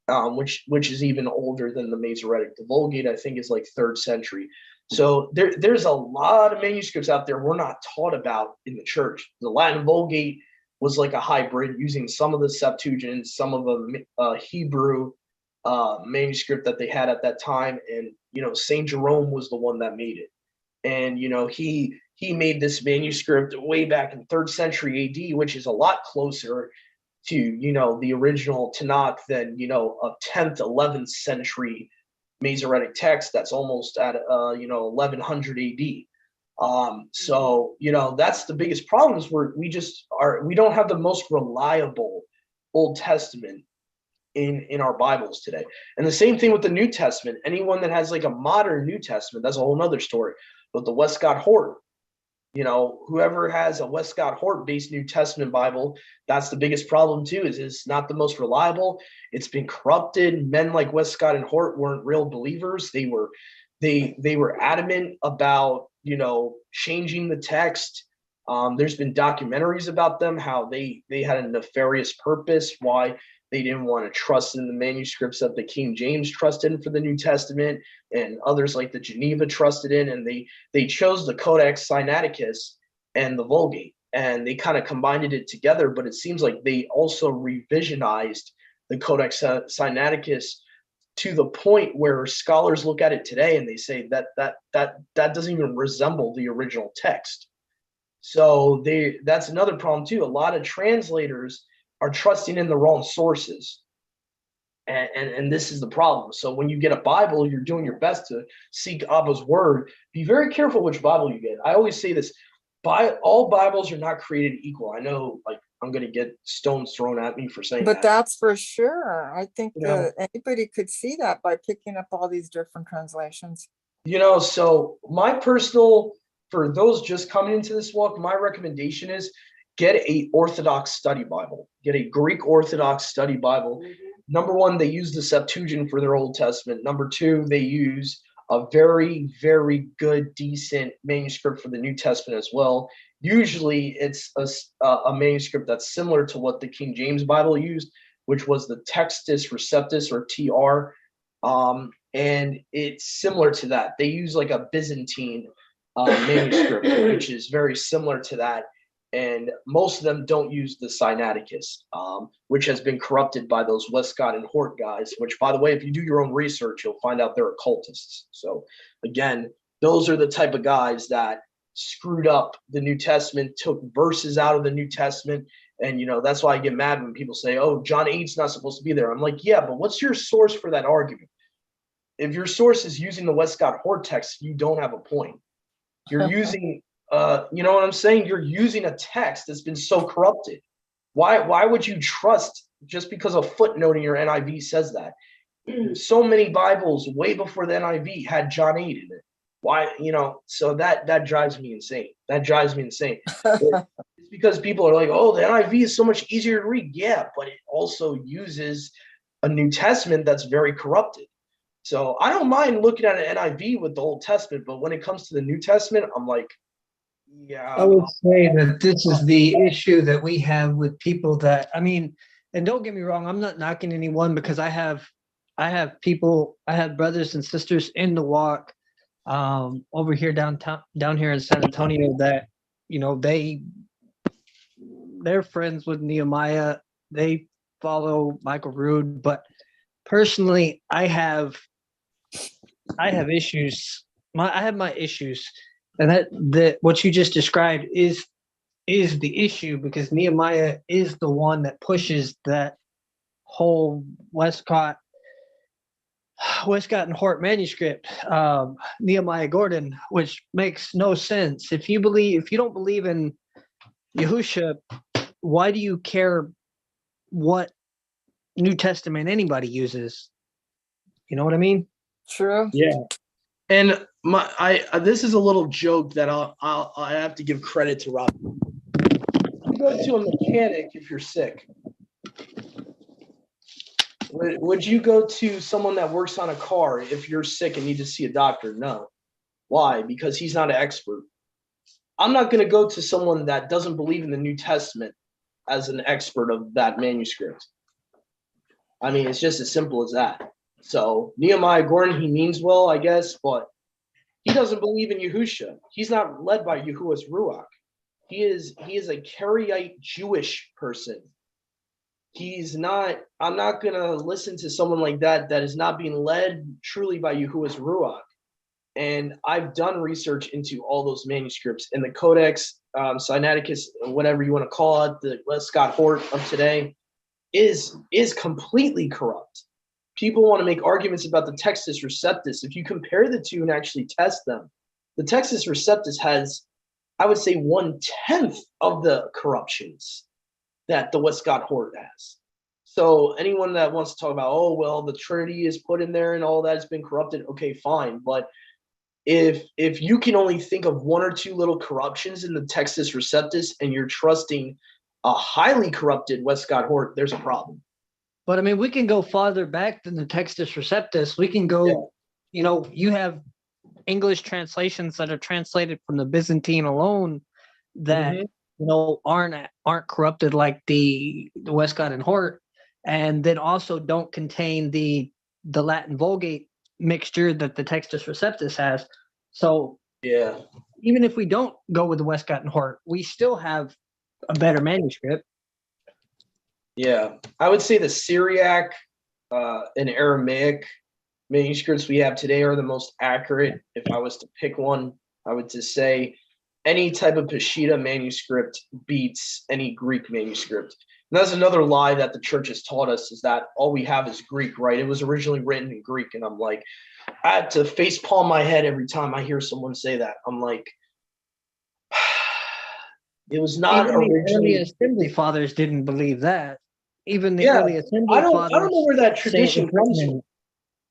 which is even older than the Masoretic. The Vulgate, I think, is like 3rd century. So there's a lot of manuscripts out there we're not taught about in the church. The Latin Vulgate was like a hybrid, using some of the Septuagint, some of the Hebrew manuscript that they had at that time, and Saint Jerome was the one that made it, and he made this manuscript way back in 3rd century AD, which is a lot closer to the original Tanakh than a 10th, 11th century Masoretic text that's almost at 1100 AD. So that's the biggest problem, is we don't have the most reliable Old Testament in our Bibles today. And the same thing with the New Testament. Anyone that has like a modern New Testament, that's a whole nother story. But the Westcott Hort, whoever has a Westcott Hort based New Testament Bible, that's the biggest problem too, is it's not the most reliable. It's been corrupted. Men like Westcott and Hort weren't real believers. They were adamant about changing the text. There's been documentaries about them, how they had a nefarious purpose, why they didn't want to trust in the manuscripts that the King James trusted in for the New Testament, and others like the Geneva trusted in, and they chose the Codex Sinaiticus and the Vulgate, and they kind of combined it together. But it seems like they also revisionized the Codex Sinaiticus to the point where scholars look at it today and they say that doesn't even resemble the original text. So that's another problem too. A lot of translators are trusting in the wrong sources. And this is the problem. So when you get a Bible, you're doing your best to seek Abba's word. Be very careful which Bible you get. I always say this, all Bibles are not created equal. I know, like, I'm going to get stones thrown at me for saying But that. that's for sure. I think that anybody could see that by picking up all these different translations. So my personal, for those just coming into this walk, my recommendation is get a Orthodox study Bible. Get a Greek Orthodox study Bible. Number one, they use the Septuagint for their Old Testament. Number two, they use a very, very good, decent manuscript for the New Testament as well. Usually it's a manuscript that's similar to what the King James Bible used, which was the Textus Receptus, or TR. And it's similar to that. They use like a Byzantine manuscript, which is very similar to that. And most of them don't use the Sinaiticus, which has been corrupted by those Westcott and Hort guys, which, by the way, if you do your own research, you'll find out they're occultists. So, again, those are the type of guys that screwed up the New Testament, took verses out of the New Testament. And, that's why I get mad when people say, oh, John 8's not supposed to be there. I'm like, yeah, but what's your source for that argument? If your source is using the Westcott Hort text, you don't have a point. You're using you know what I'm saying? You're using a text that's been so corrupted. Why would you trust just because a footnote in your NIV says that? So many Bibles way before the NIV had John 8 in it. Why, so that drives me insane. That drives me insane. It's because people are like, oh, the NIV is so much easier to read. Yeah, but it also uses a New Testament that's very corrupted. So I don't mind looking at an NIV with the Old Testament, but when it comes to the New Testament, I'm like, yeah. I would say that this is the issue that we have with people that, and don't get me wrong, I'm not knocking anyone, because I have brothers and sisters in the walk over here down here in San Antonio that, they're friends with Nehemiah. They follow Michael Rood, but personally, I have issues. I have my issues. And that what you just described is the issue, because Nehemiah is the one that pushes that whole Westcott and Hort manuscript, Nehemiah Gordon, which makes no sense. If you don't believe in Yahusha, why do you care what New Testament anybody uses? You know what I mean? True. Yeah. And this is a little joke that I have to give credit to Rob. You go to a mechanic if you're sick. Would you go to someone that works on a car if you're sick and need to see a doctor? No. Why? Because he's not an expert. I'm not going to go to someone that doesn't believe in the New Testament as an expert of that manuscript. I mean, it's just as simple as that. So Nehemiah Gordon, he means well, I guess, but he doesn't believe in Yahusha. He's not led by Yahuwah's Ruach. He is a Karaite Jewish person. I'm not going to listen to someone like that is not being led truly by Yahuwah's Ruach. And I've done research into all those manuscripts, and the Codex Sinaiticus, whatever you want to call it, the Westcott Hort of today, is completely corrupt. People want to make arguments about the Textus Receptus. If you compare the two and actually test them, the Textus Receptus has, I would say, 1/10 of the corruptions that the Westcott Hort has. So anyone that wants to talk about, oh, well, the Trinity is put in there and all that has been corrupted, okay, fine. But if you can only think of one or two little corruptions in the Textus Receptus and you're trusting a highly corrupted Westcott Hort, there's a problem. But we can go farther back than the Textus Receptus. We can go, you have English translations that are translated from the Byzantine alone that aren't corrupted like the Westcott and Hort, and then also don't contain the Latin Vulgate mixture that the Textus Receptus has. So yeah, even if we don't go with the Westcott and Hort, we still have a better manuscript. Yeah, I would say the Syriac and Aramaic manuscripts we have today are the most accurate. If I was to pick one, I would just say any type of Peshitta manuscript beats any Greek manuscript. And that's another lie that the church has taught us, is that all we have is Greek, right? It was originally written in Greek. And I'm like, I had to face palm my head every time I hear someone say that. I'm like, it was not Even originally. The early Assembly Fathers didn't believe that. Even the early Assembly Fathers. I don't know where that tradition comes from.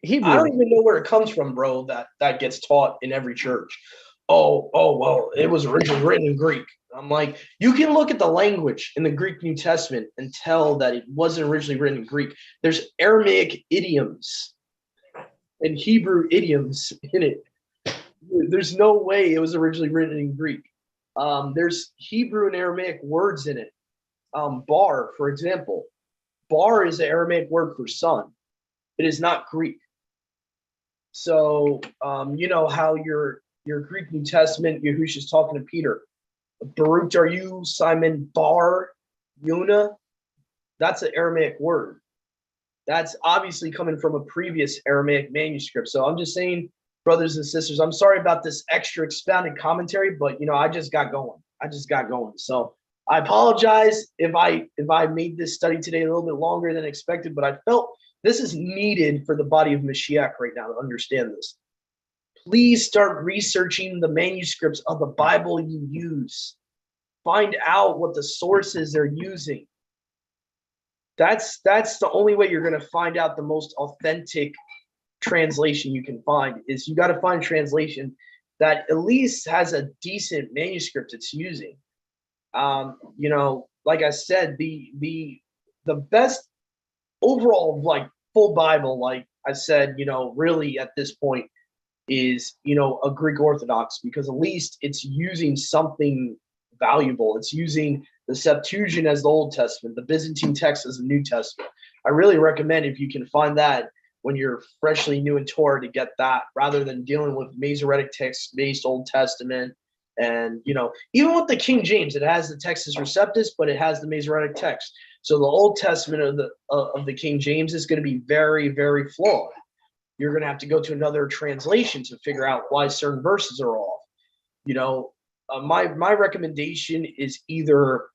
Hebrew. I don't even know where it comes from, bro, that gets taught in every church. Oh, well, it was originally written in Greek. I'm like, you can look at the language in the Greek New Testament and tell that it wasn't originally written in Greek. There's Aramaic idioms and Hebrew idioms in it. There's no way it was originally written in Greek. There's Hebrew and Aramaic words in it. Bar, for example. Bar is the Aramaic word for son. It is not Greek. So you know how your Greek New Testament, Yahushua's talking to Peter. Baruch are you, Simon Bar Yuna? That's an Aramaic word. That's obviously coming from a previous Aramaic manuscript. So I'm just saying, brothers and sisters, I'm sorry about this extra expounded commentary, but you know, I just got going. So I apologize if I made this study today a little bit longer than expected, but I felt this is needed for the body of Mashiach right now to understand this. Please start researching the manuscripts of the Bible you use. Find out what the sources they're using. That's the only way you're going to find out the most authentic translation you can find. Is you got to find translation that at least has a decent manuscript it's using. You know, like I said, the best overall, like, full Bible, like I said, you know, really at this point is, you know, a Greek Orthodox, because at least it's using something valuable. It's using the Septuagint as the Old Testament, the Byzantine text as the New Testament. I really recommend, if you can find that when you're freshly new in Torah, to get that rather than dealing with Masoretic text-based Old Testament. And, you know, even with the King James, it has the Textus Receptus, but it has the Masoretic text. So the Old Testament of the King James is going to be very, very flawed. You're going to have to go to another translation to figure out why certain verses are off. You know, my recommendation is either,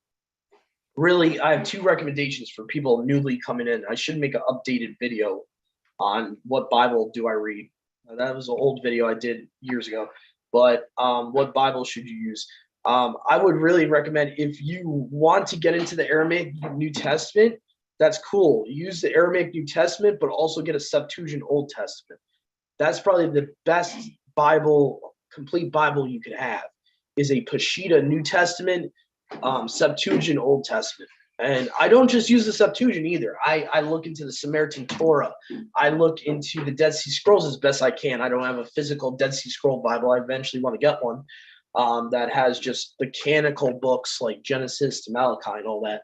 really, I have two recommendations for people newly coming in. I should make an updated video on what Bible do I read. That was an old video I did years ago. But what Bible should you use? I would really recommend, if you want to get into the Aramaic New Testament, that's cool. Use the Aramaic New Testament, but also get a Septuagint Old Testament. That's probably the best Bible, complete Bible you could have, is a Peshitta New Testament, Septuagint Old Testament. And I don't just use the Septuagint either. I look into the Samaritan Torah. I look into the Dead Sea Scrolls as best I can. I don't have a physical Dead Sea Scroll Bible. I eventually want to get one that has just the canonical books like Genesis to Malachi and all that.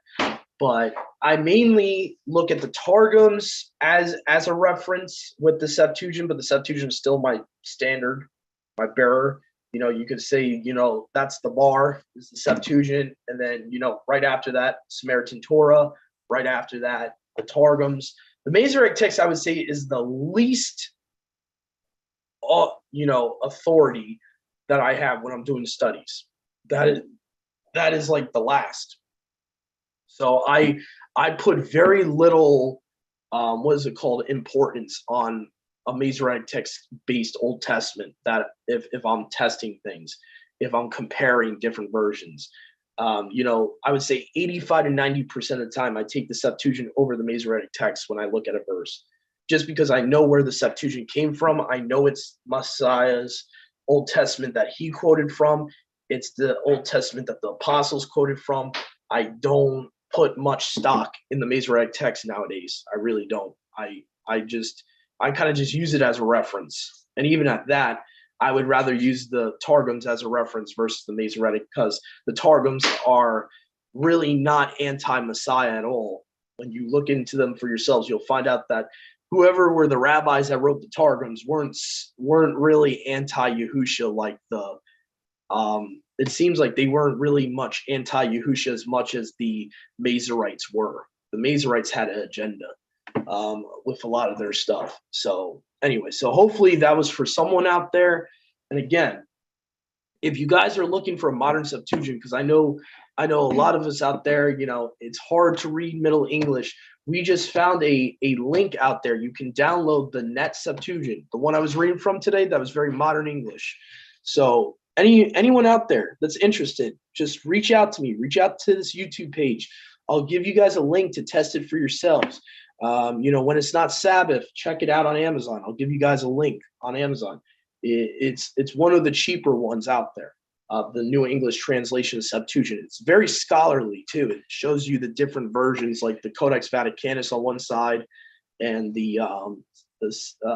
But I mainly look at the Targums as a reference with the Septuagint, but the Septuagint is still my standard, my bearer. You know, you could say, you know, that's the bar, is the Septuagint, and then, you know, right after that, Samaritan Torah, right after that, the Targums. The Masoretic text, I would say, is the least, you know, authority that I have when I'm doing studies. That is like the last. So I put very little, what is it called, importance on a Masoretic text-based Old Testament, that if I'm testing things, if I'm comparing different versions. You know, I would say 85 to 90% of the time I take the Septuagint over the Masoretic text when I look at a verse, just because I know where the Septuagint came from. I know it's Messiah's Old Testament that he quoted from. It's the Old Testament that the apostles quoted from. I don't put much stock in the Masoretic text nowadays. I really don't. I kind of just use it as a reference. And even at that, I would rather use the Targums as a reference versus the Masoretic, because the Targums are really not anti-Messiah at all. When you look into them for yourselves, you'll find out that whoever were the rabbis that wrote the Targums weren't really anti-Yahushua like the it seems like they weren't really much anti-Yahushua as much as the Masoretes were. The Masoretes had an agenda with a lot of their stuff. So anyway, so hopefully that was for someone out there. And again, if you guys are looking for a modern Septuagint, because I know a lot of us out there, you know, it's hard to read Middle English. We just found a link out there. You can download the Net Septuagint, the one I was reading from today. That was very modern English. So anyone out there that's interested, just reach out to me. Reach out to this YouTube page. I'll give you guys a link to test it for yourselves. You know, when it's not Sabbath, check it out on Amazon. I'll give you guys a link on Amazon. It's one of the cheaper ones out there. The New English Translation of Septuagint. It's very scholarly too. It shows you the different versions, like the Codex Vaticanus on one side, and the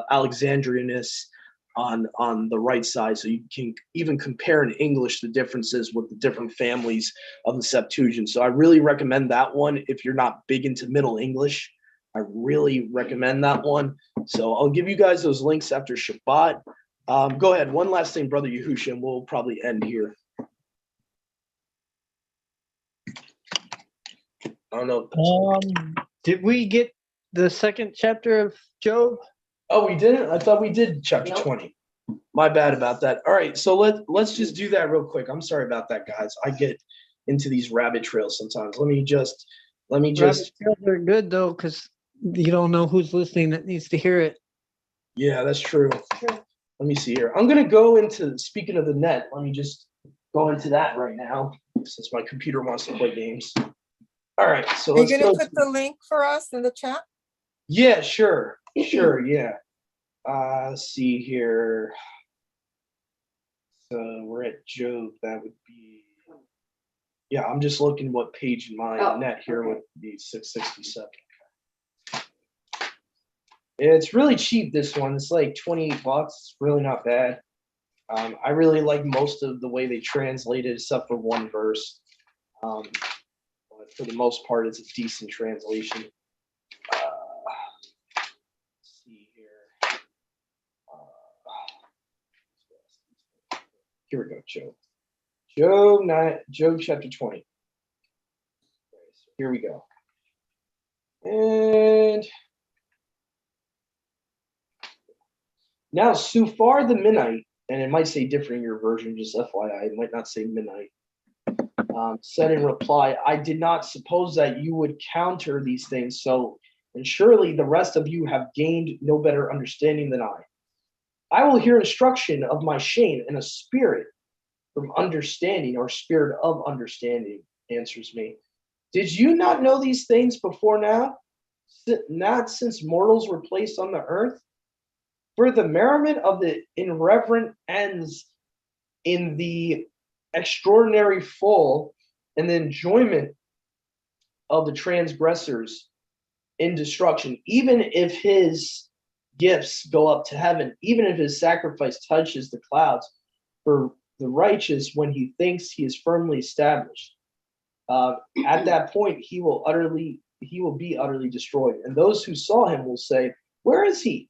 Alexandrinus on the right side, so you can even compare in English the differences with the different families of the Septuagint. So I really recommend that one if you're not big into Middle English. I really recommend that one. So I'll give you guys those links after Shabbat. Go ahead. One last thing, Brother Yehusha, and we'll probably end here. I don't know. Did we get the second chapter of Job? Oh, we didn't? I thought we did chapter 20. My bad about that. All right, so let's just do that real quick. I'm sorry about that, guys. I get into these rabbit trails sometimes. Let me just. Rabbit trails are good though, because you don't know who's listening that needs to hear it. Yeah, that's true. Let me see here. I'm gonna go into, speaking of the net, let me just go into that right now, since my computer wants to play games. All right, so Are you let's going go. to put the link for us in the chat? Yeah, sure, yeah. Let's see here. So we're at Job. That would be. Yeah, I'm just looking what page in my net here would be 667. It's really cheap, this one. It's like $28. It's really not bad. I really like most of the way they translate it, except for one verse. But for the most part, it's a decent translation. Let's see here. Here we go, Job. Job chapter 20. Okay, so here we go. And now Sufar the Minite, and it might say different in your version, just FYI, it might not say Minite, said in reply, I did not suppose that you would counter these things, and surely the rest of you have gained no better understanding than I. I will hear instruction of my shame, and a spirit from understanding, or spirit of understanding, answers me. Did you not know these things before now? Not since mortals were placed on the earth? For the merriment of the irreverent ends in the extraordinary full, and the enjoyment of the transgressors in destruction, even if his gifts go up to heaven, even if his sacrifice touches the clouds, for the righteous, when he thinks he is firmly established, at that point he will be utterly destroyed. And those who saw him will say, where is he?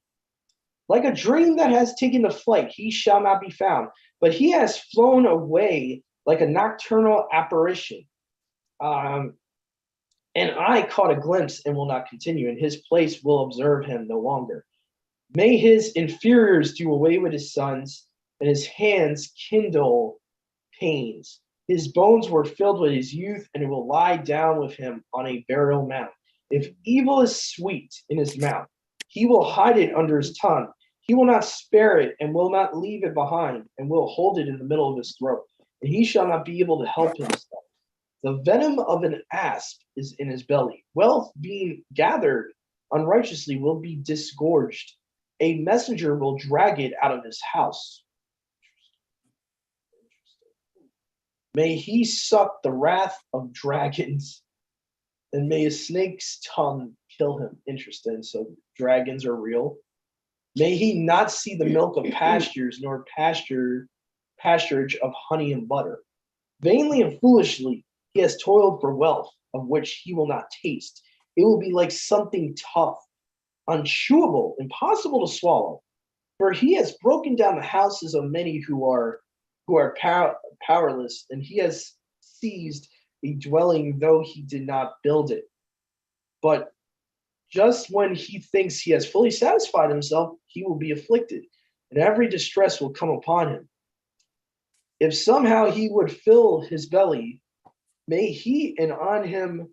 Like a dream that has taken the flight, he shall not be found, but he has flown away like a nocturnal apparition. And I caught a glimpse and will not continue, and his place will observe him no longer. May his inferiors do away with his sons, and his hands kindle pains. His bones were filled with his youth, and it will lie down with him on a burial mound. If evil is sweet in his mouth, he will hide it under his tongue. He will not spare it, and will not leave it behind, and will hold it in the middle of his throat. And he shall not be able to help himself. The venom of an asp is in his belly. Wealth being gathered unrighteously will be disgorged. A messenger will drag it out of his house. May he suck the wrath of dragons, and may a snake's tongue kill him. Interesting. So dragons are real. May he not see the milk of pastures, nor pasturage of honey and butter. Vainly and foolishly he has toiled for wealth, of which he will not taste. It will be like something tough, unchewable, impossible to swallow. For he has broken down the houses of many who are powerless, and he has seized a dwelling, though he did not build it. But just when he thinks he has fully satisfied himself, he will be afflicted, and every distress will come upon him. If somehow he would fill his belly, may he and on him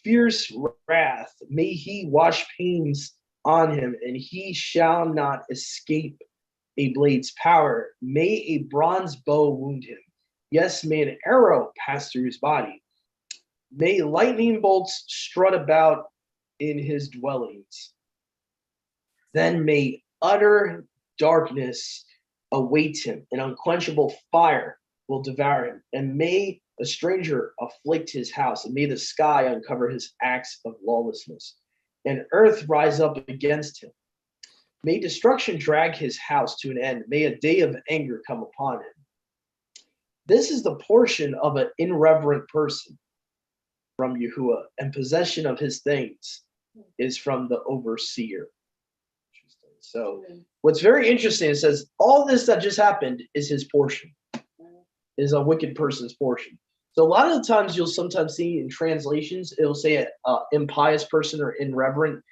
fierce wrath, may he wash pains on him, and he shall not escape a blade's power. May a bronze bow wound him. Yes, may an arrow pass through his body. May lightning bolts strut about in his dwellings. Then may utter darkness await him, an unquenchable fire will devour him, and may a stranger afflict his house, and may the sky uncover his acts of lawlessness, and earth rise up against him. May destruction drag his house to an end. May a day of anger come upon him. This is the portion of an irreverent person from Yahuwah, and possession of his things is from the overseer. Interesting. So what's very interesting, it says all this that just happened is his portion, is a wicked person's portion. So a lot of the times you'll sometimes see in translations, it'll say impious person or irreverent.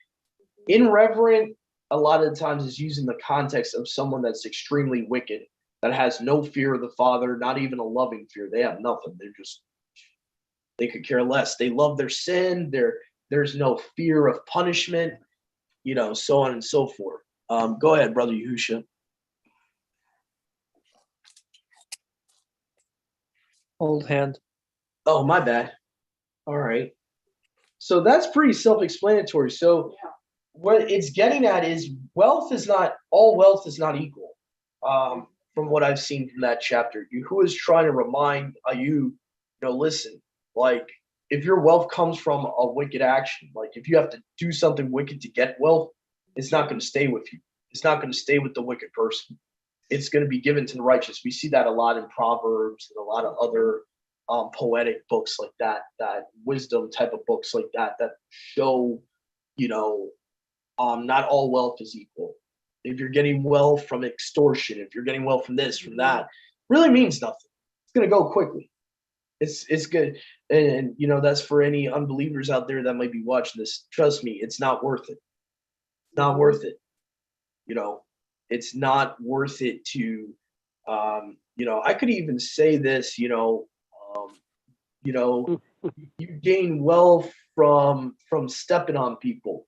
Irreverent, a lot of the times is used in the context of someone that's extremely wicked, that has no fear of the Father, not even a loving fear. They have nothing. They could care less. They love their sin. There's no fear of punishment, so on and so forth. Go ahead, Brother Yahusha. Old hand. Oh, my bad. All right. So that's pretty self-explanatory. So what it's getting at is all wealth is not equal. From what I've seen from that chapter, Yahuwah is trying to remind Ayub, listen, like if your wealth comes from a wicked action, like if you have to do something wicked to get wealth, it's not going to stay with you. It's not going to stay with the wicked person. It's going to be given to the righteous. We see that a lot in Proverbs and a lot of other poetic books like that wisdom type of books like that show, not all wealth is equal. If you're getting wealth from extortion, if you're getting wealth from this, from that, really means nothing. It's going to go quickly. It's good. And that's for any unbelievers out there that might be watching this. Trust me, it's not worth it. It's not worth it. It's not worth it to, I could even say this, you gain wealth from stepping on people.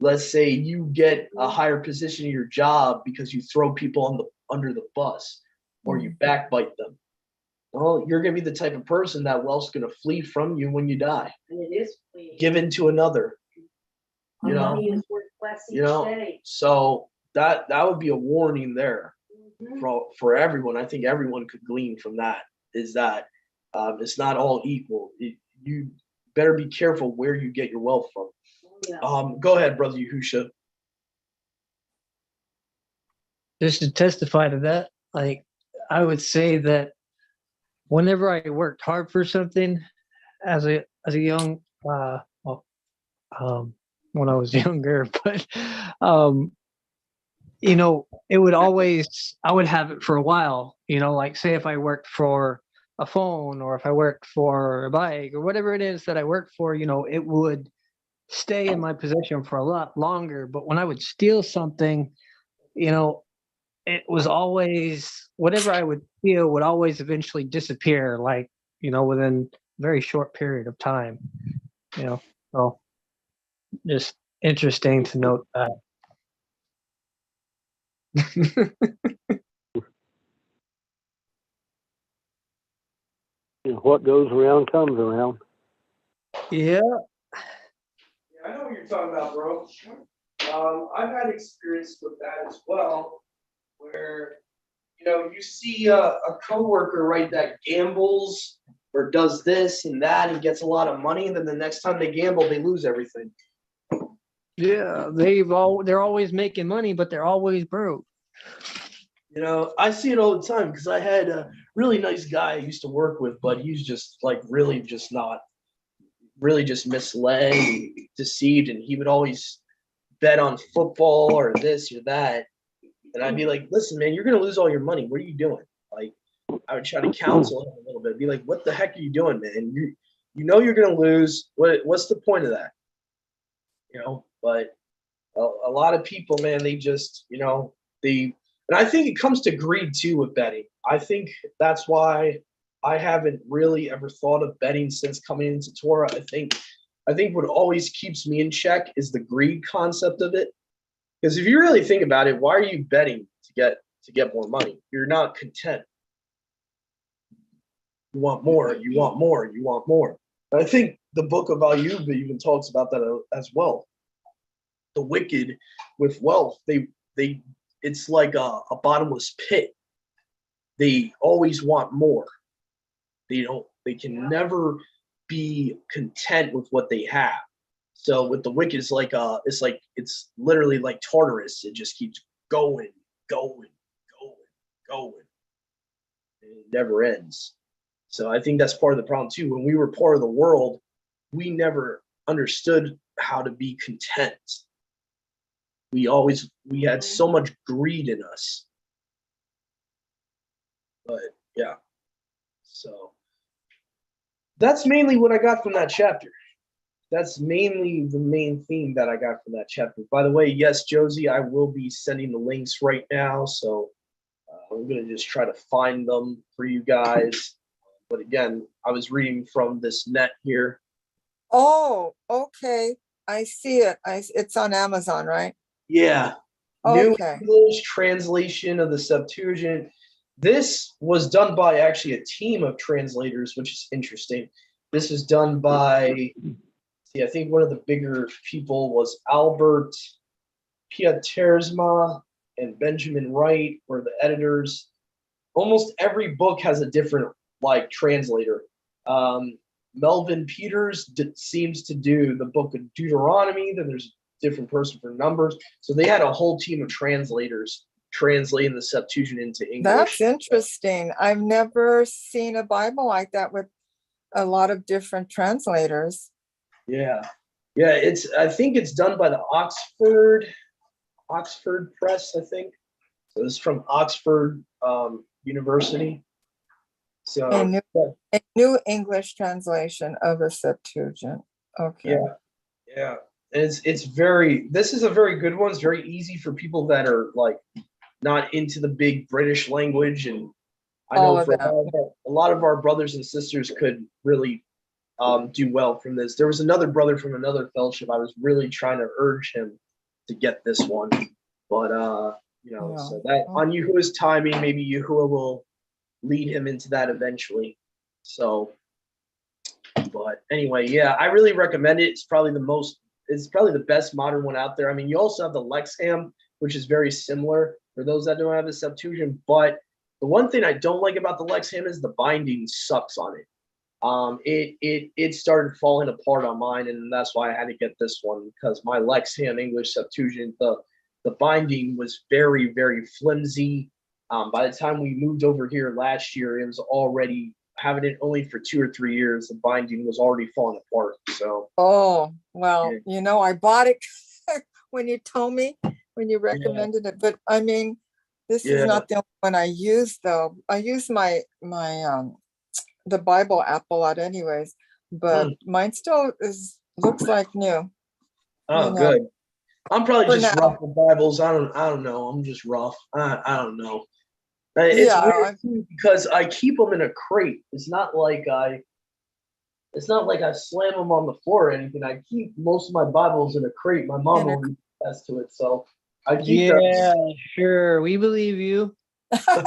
Let's say you get a higher position in your job because you throw people under the bus or you backbite them. Well, you're going to be the type of person that wealth's going to flee from you when you die. And it is fleeing. Given to another. Money is worth less each day. So that would be a warning there for everyone. I think everyone could glean from that, is that it's not all equal. You better be careful where you get your wealth from. Yeah. Go ahead, Brother Yahusha. Just to testify to that, like I would say that whenever I worked hard for something as a young when I was younger, but it would always, I would have it for a while, like say if I worked for a phone or if I worked for a bike or whatever it is that I worked for, it would stay in my possession for a lot longer. But when I would steal something, it was always, whatever I would steal would always eventually disappear, like, within a very short period of time, so just interesting to note that. What goes around comes around. Yeah. I know what you're talking about, bro. I've had experience with that as well, where you see a coworker, right, that gambles or does this and that and gets a lot of money, and then the next time they gamble, they lose everything. Yeah, they're always making money, but they're always broke. I see it all the time because I had a really nice guy I used to work with, but he's just really just misled, deceived, and he would always bet on football or this or that. And I'd be like, listen, man, you're going to lose all your money. What are you doing? Like, I would try to counsel him a little bit, be like, what the heck are you doing, man? You're going to lose. What's the point of that? But a lot of people, man, they just, and I think it comes to greed too with betting. I think that's why I haven't really ever thought of betting since coming into Torah. I think what always keeps me in check is the greed concept of it. Because if you really think about it, why are you betting to get more money? You're not content. You want more, you want more, you want more. And I think the book of Ayub even talks about that as well. The wicked with wealth, it's like a bottomless pit. They always want more. They can never be content with what they have. So with the wicked, it's literally like Tartarus. It just keeps going, going, going, going. And it never ends. So I think that's part of the problem too. When we were part of the world, we never understood how to be content. We had so much greed in us. But yeah. So that's mainly what I got from that chapter. That's mainly the main theme that I got from that chapter. By the way, yes, Josie, I will be sending the links right now. So I'm going to just try to find them for you guys. But again, I was reading from this net here. Oh, okay. I see it. It's on Amazon, right? Yeah. New Okay. English translation of the Septuagint. This was done by actually a team of translators, which is interesting. This is done by, I think one of the bigger people was Albert Pietersma and Benjamin Wright were the editors. Almost every book has a different translator. Melvin Peters seems to do the book of Deuteronomy. Then there's a different person for Numbers. So they had a whole team of translators translating the Septuagint into English. That's interesting. I've never seen a Bible like that with a lot of different translators. Yeah. I think it's done by the Oxford Press, I think. So it's from Oxford University. So a new English translation of the Septuagint. Okay. Yeah. This is a very good one. It's very easy for people that are not into the big British language. And I know for a lot of our brothers and sisters could really do well from this. There was another brother from another fellowship. I was really trying to urge him to get this one. But so that on Yahuwah's timing, maybe Yahuwah will lead him into that eventually. So, but anyway, yeah, I really recommend it. It's probably the best modern one out there. I mean, you also have the Lexham, which is very similar for those that don't have the Septuagint. But the one thing I don't like about the Lexham is the binding sucks on it. It started falling apart on mine, and that's why I had to get this one, because my Lexham English Septuagint, the binding was very, very flimsy. By the time we moved over here last year, it was already having it only for 2 or 3 years. The binding was already falling apart. So. Oh, well, yeah. I bought it when you told me, when you recommended it. But I mean, this is not the only one I use, though. I use my the Bible app a lot, anyways. But mine still looks like new. Oh, good. I'm probably just rough with Bibles. I don't know. I'm just rough. I don't know. It's weird too, because I keep them in a crate. It's not like I slam them on the floor or anything. I keep most of my Bibles in a crate. My mom will attest to it, so I keep them. Yeah, sure. We believe you. I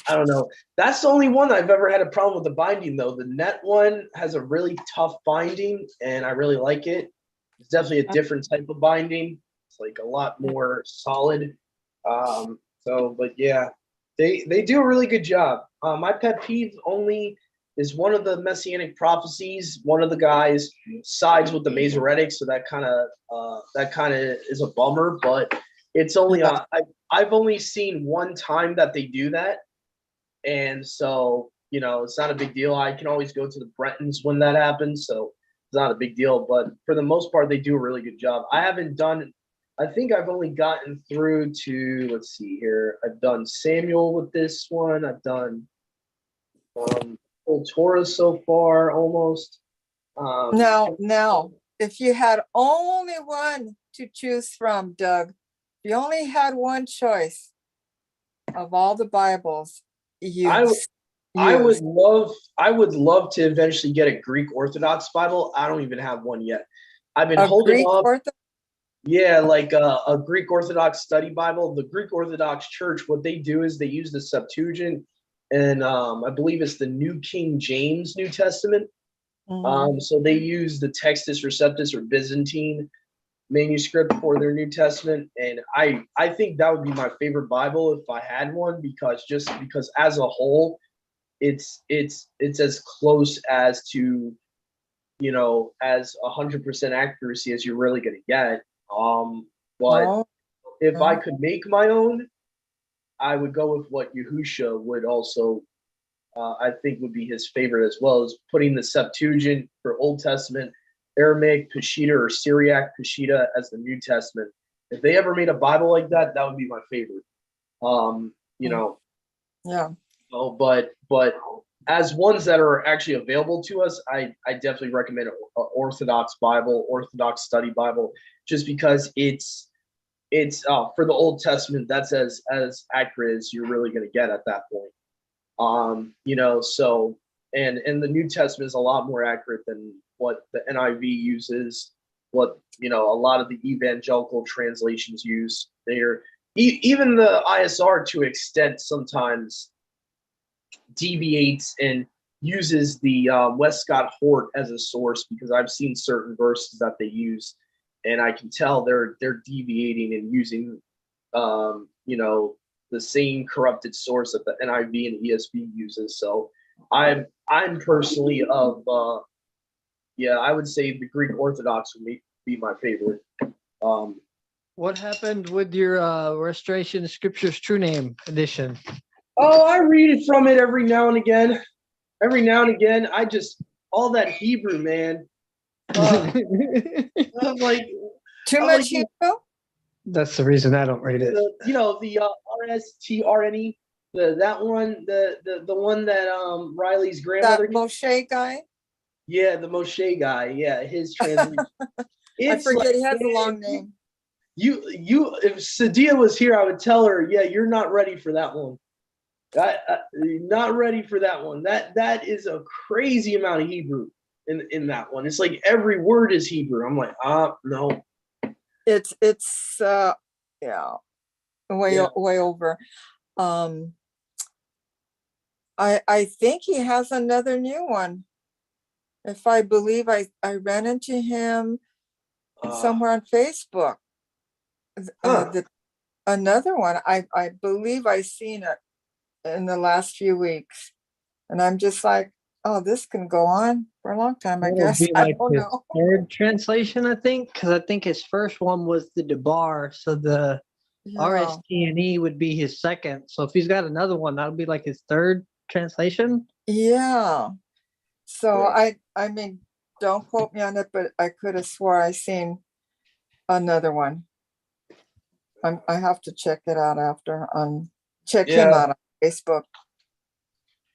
don't know. That's the only one I've ever had a problem with the binding, though. The net one has a really tough binding, and I really like it. It's definitely a different type of binding. It's a lot more solid. But yeah, they do a really good job. My pet peeve only is one of the messianic prophecies. One of the guys sides with the Masoretics, so that kind of is a bummer. But it's only I've only seen one time that they do that, and so it's not a big deal. I can always go to the Bretons when that happens, so it's not a big deal. But for the most part, they do a really good job. I think I've only gotten through to, let's see here. I've done Samuel with this one. I've done Old Torah so far, almost. Now, if you had only one to choose from, Doug, if you only had one choice of all the Bibles, I would love to eventually get a Greek Orthodox Bible. I don't even have one yet. I've been holding up. Yeah, like a Greek Orthodox study Bible. The Greek Orthodox Church, what they do is they use the Septuagint, and I believe it's the New King James New Testament. So they use the Textus Receptus or Byzantine manuscript for their New Testament, and I think that would be my favorite Bible if I had one, because as a whole, it's as close as to as 100% accuracy as you're really going to get. But Oh, if I yeah. could make my own, I would go with what Yahusha would also, I think, would be his favorite as well, is putting the Septuagint for Old Testament, Aramaic Peshitta or Syriac Peshitta as the New Testament. If they ever made a Bible like that, that would be my favorite. Yeah. Oh, but as ones that are actually available to us, I definitely recommend an Orthodox Bible, Orthodox Study Bible, just because it's for the Old Testament. That's as accurate as you're really going to get at that point. So and the New Testament is a lot more accurate than what the NIV uses, what a lot of the evangelical translations use. They're even the ISR to an extent sometimes deviates and uses the Westcott Hort as a source, because I've seen certain verses that they use, and I can tell they're deviating and using the same corrupted source that the NIV and ESV uses. So I'm personally of I would say the Greek Orthodox would be my favorite. What happened with your Restoration Scriptures True Name edition? Oh, I read it from it every now and again. I just all that Hebrew, man. I'm like Too I'm much like, Hebrew? That's the reason I don't read it. the RSTRNE, that one, the one that Riley's That grandmother. Moshe guy? Yeah, the Moshe guy. Yeah, his translation. I forget he has a long name. If Sadia was here, I would tell her, yeah, you're not ready for that one. Not ready for that one. That is a crazy amount of Hebrew in that one. It's like every word is Hebrew. I'm like, no. It's yeah, way over. I think he has another new one. If I believe I ran into him somewhere on Facebook. Another one. I believe I seen it in the last few weeks, and I'm just like, oh, this can go on for a long time, I That'll guess. be I like don't his know. third translation, I think, because I think his first one was the Debar, so the Yeah. RSTNE would be his second. So if he's got another one, that'll be like his third translation. Yeah. So Yeah. I mean, don't quote me on it, but I could have swore I seen another one. I have to check it out after check him out on Facebook.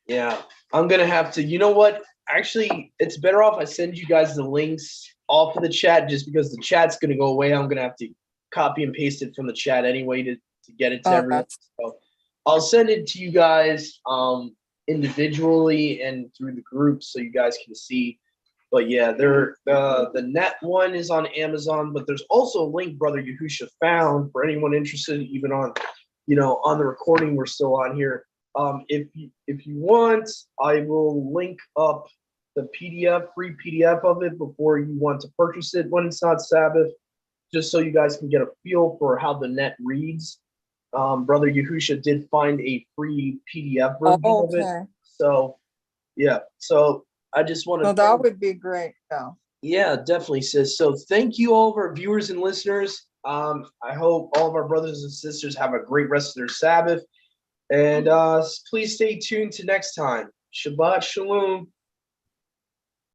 Yeah, I'm gonna have to. You know what? Actually, it's better off I send you guys the links off of the chat, just because the chat's gonna go away. I'm gonna have to copy and paste it from the chat anyway to get it to everyone. So I'll send it to you guys individually and through the group so you guys can see. But yeah, the net one is on Amazon, but there's also a link Brother Yahusha found for anyone interested, even on on the recording we're still on here. If you want, I will link up the free PDF of it before you want to purchase it when it's not Sabbath, just so you guys can get a feel for how the net reads. Brother Yahusha did find a free PDF version of it. So yeah, so I just want to. No, that would be great. Yeah, definitely, sis. So thank you, all of our viewers and listeners. I hope all of our brothers and sisters have a great rest of their Sabbath. And please stay tuned to next time. Shabbat Shalom.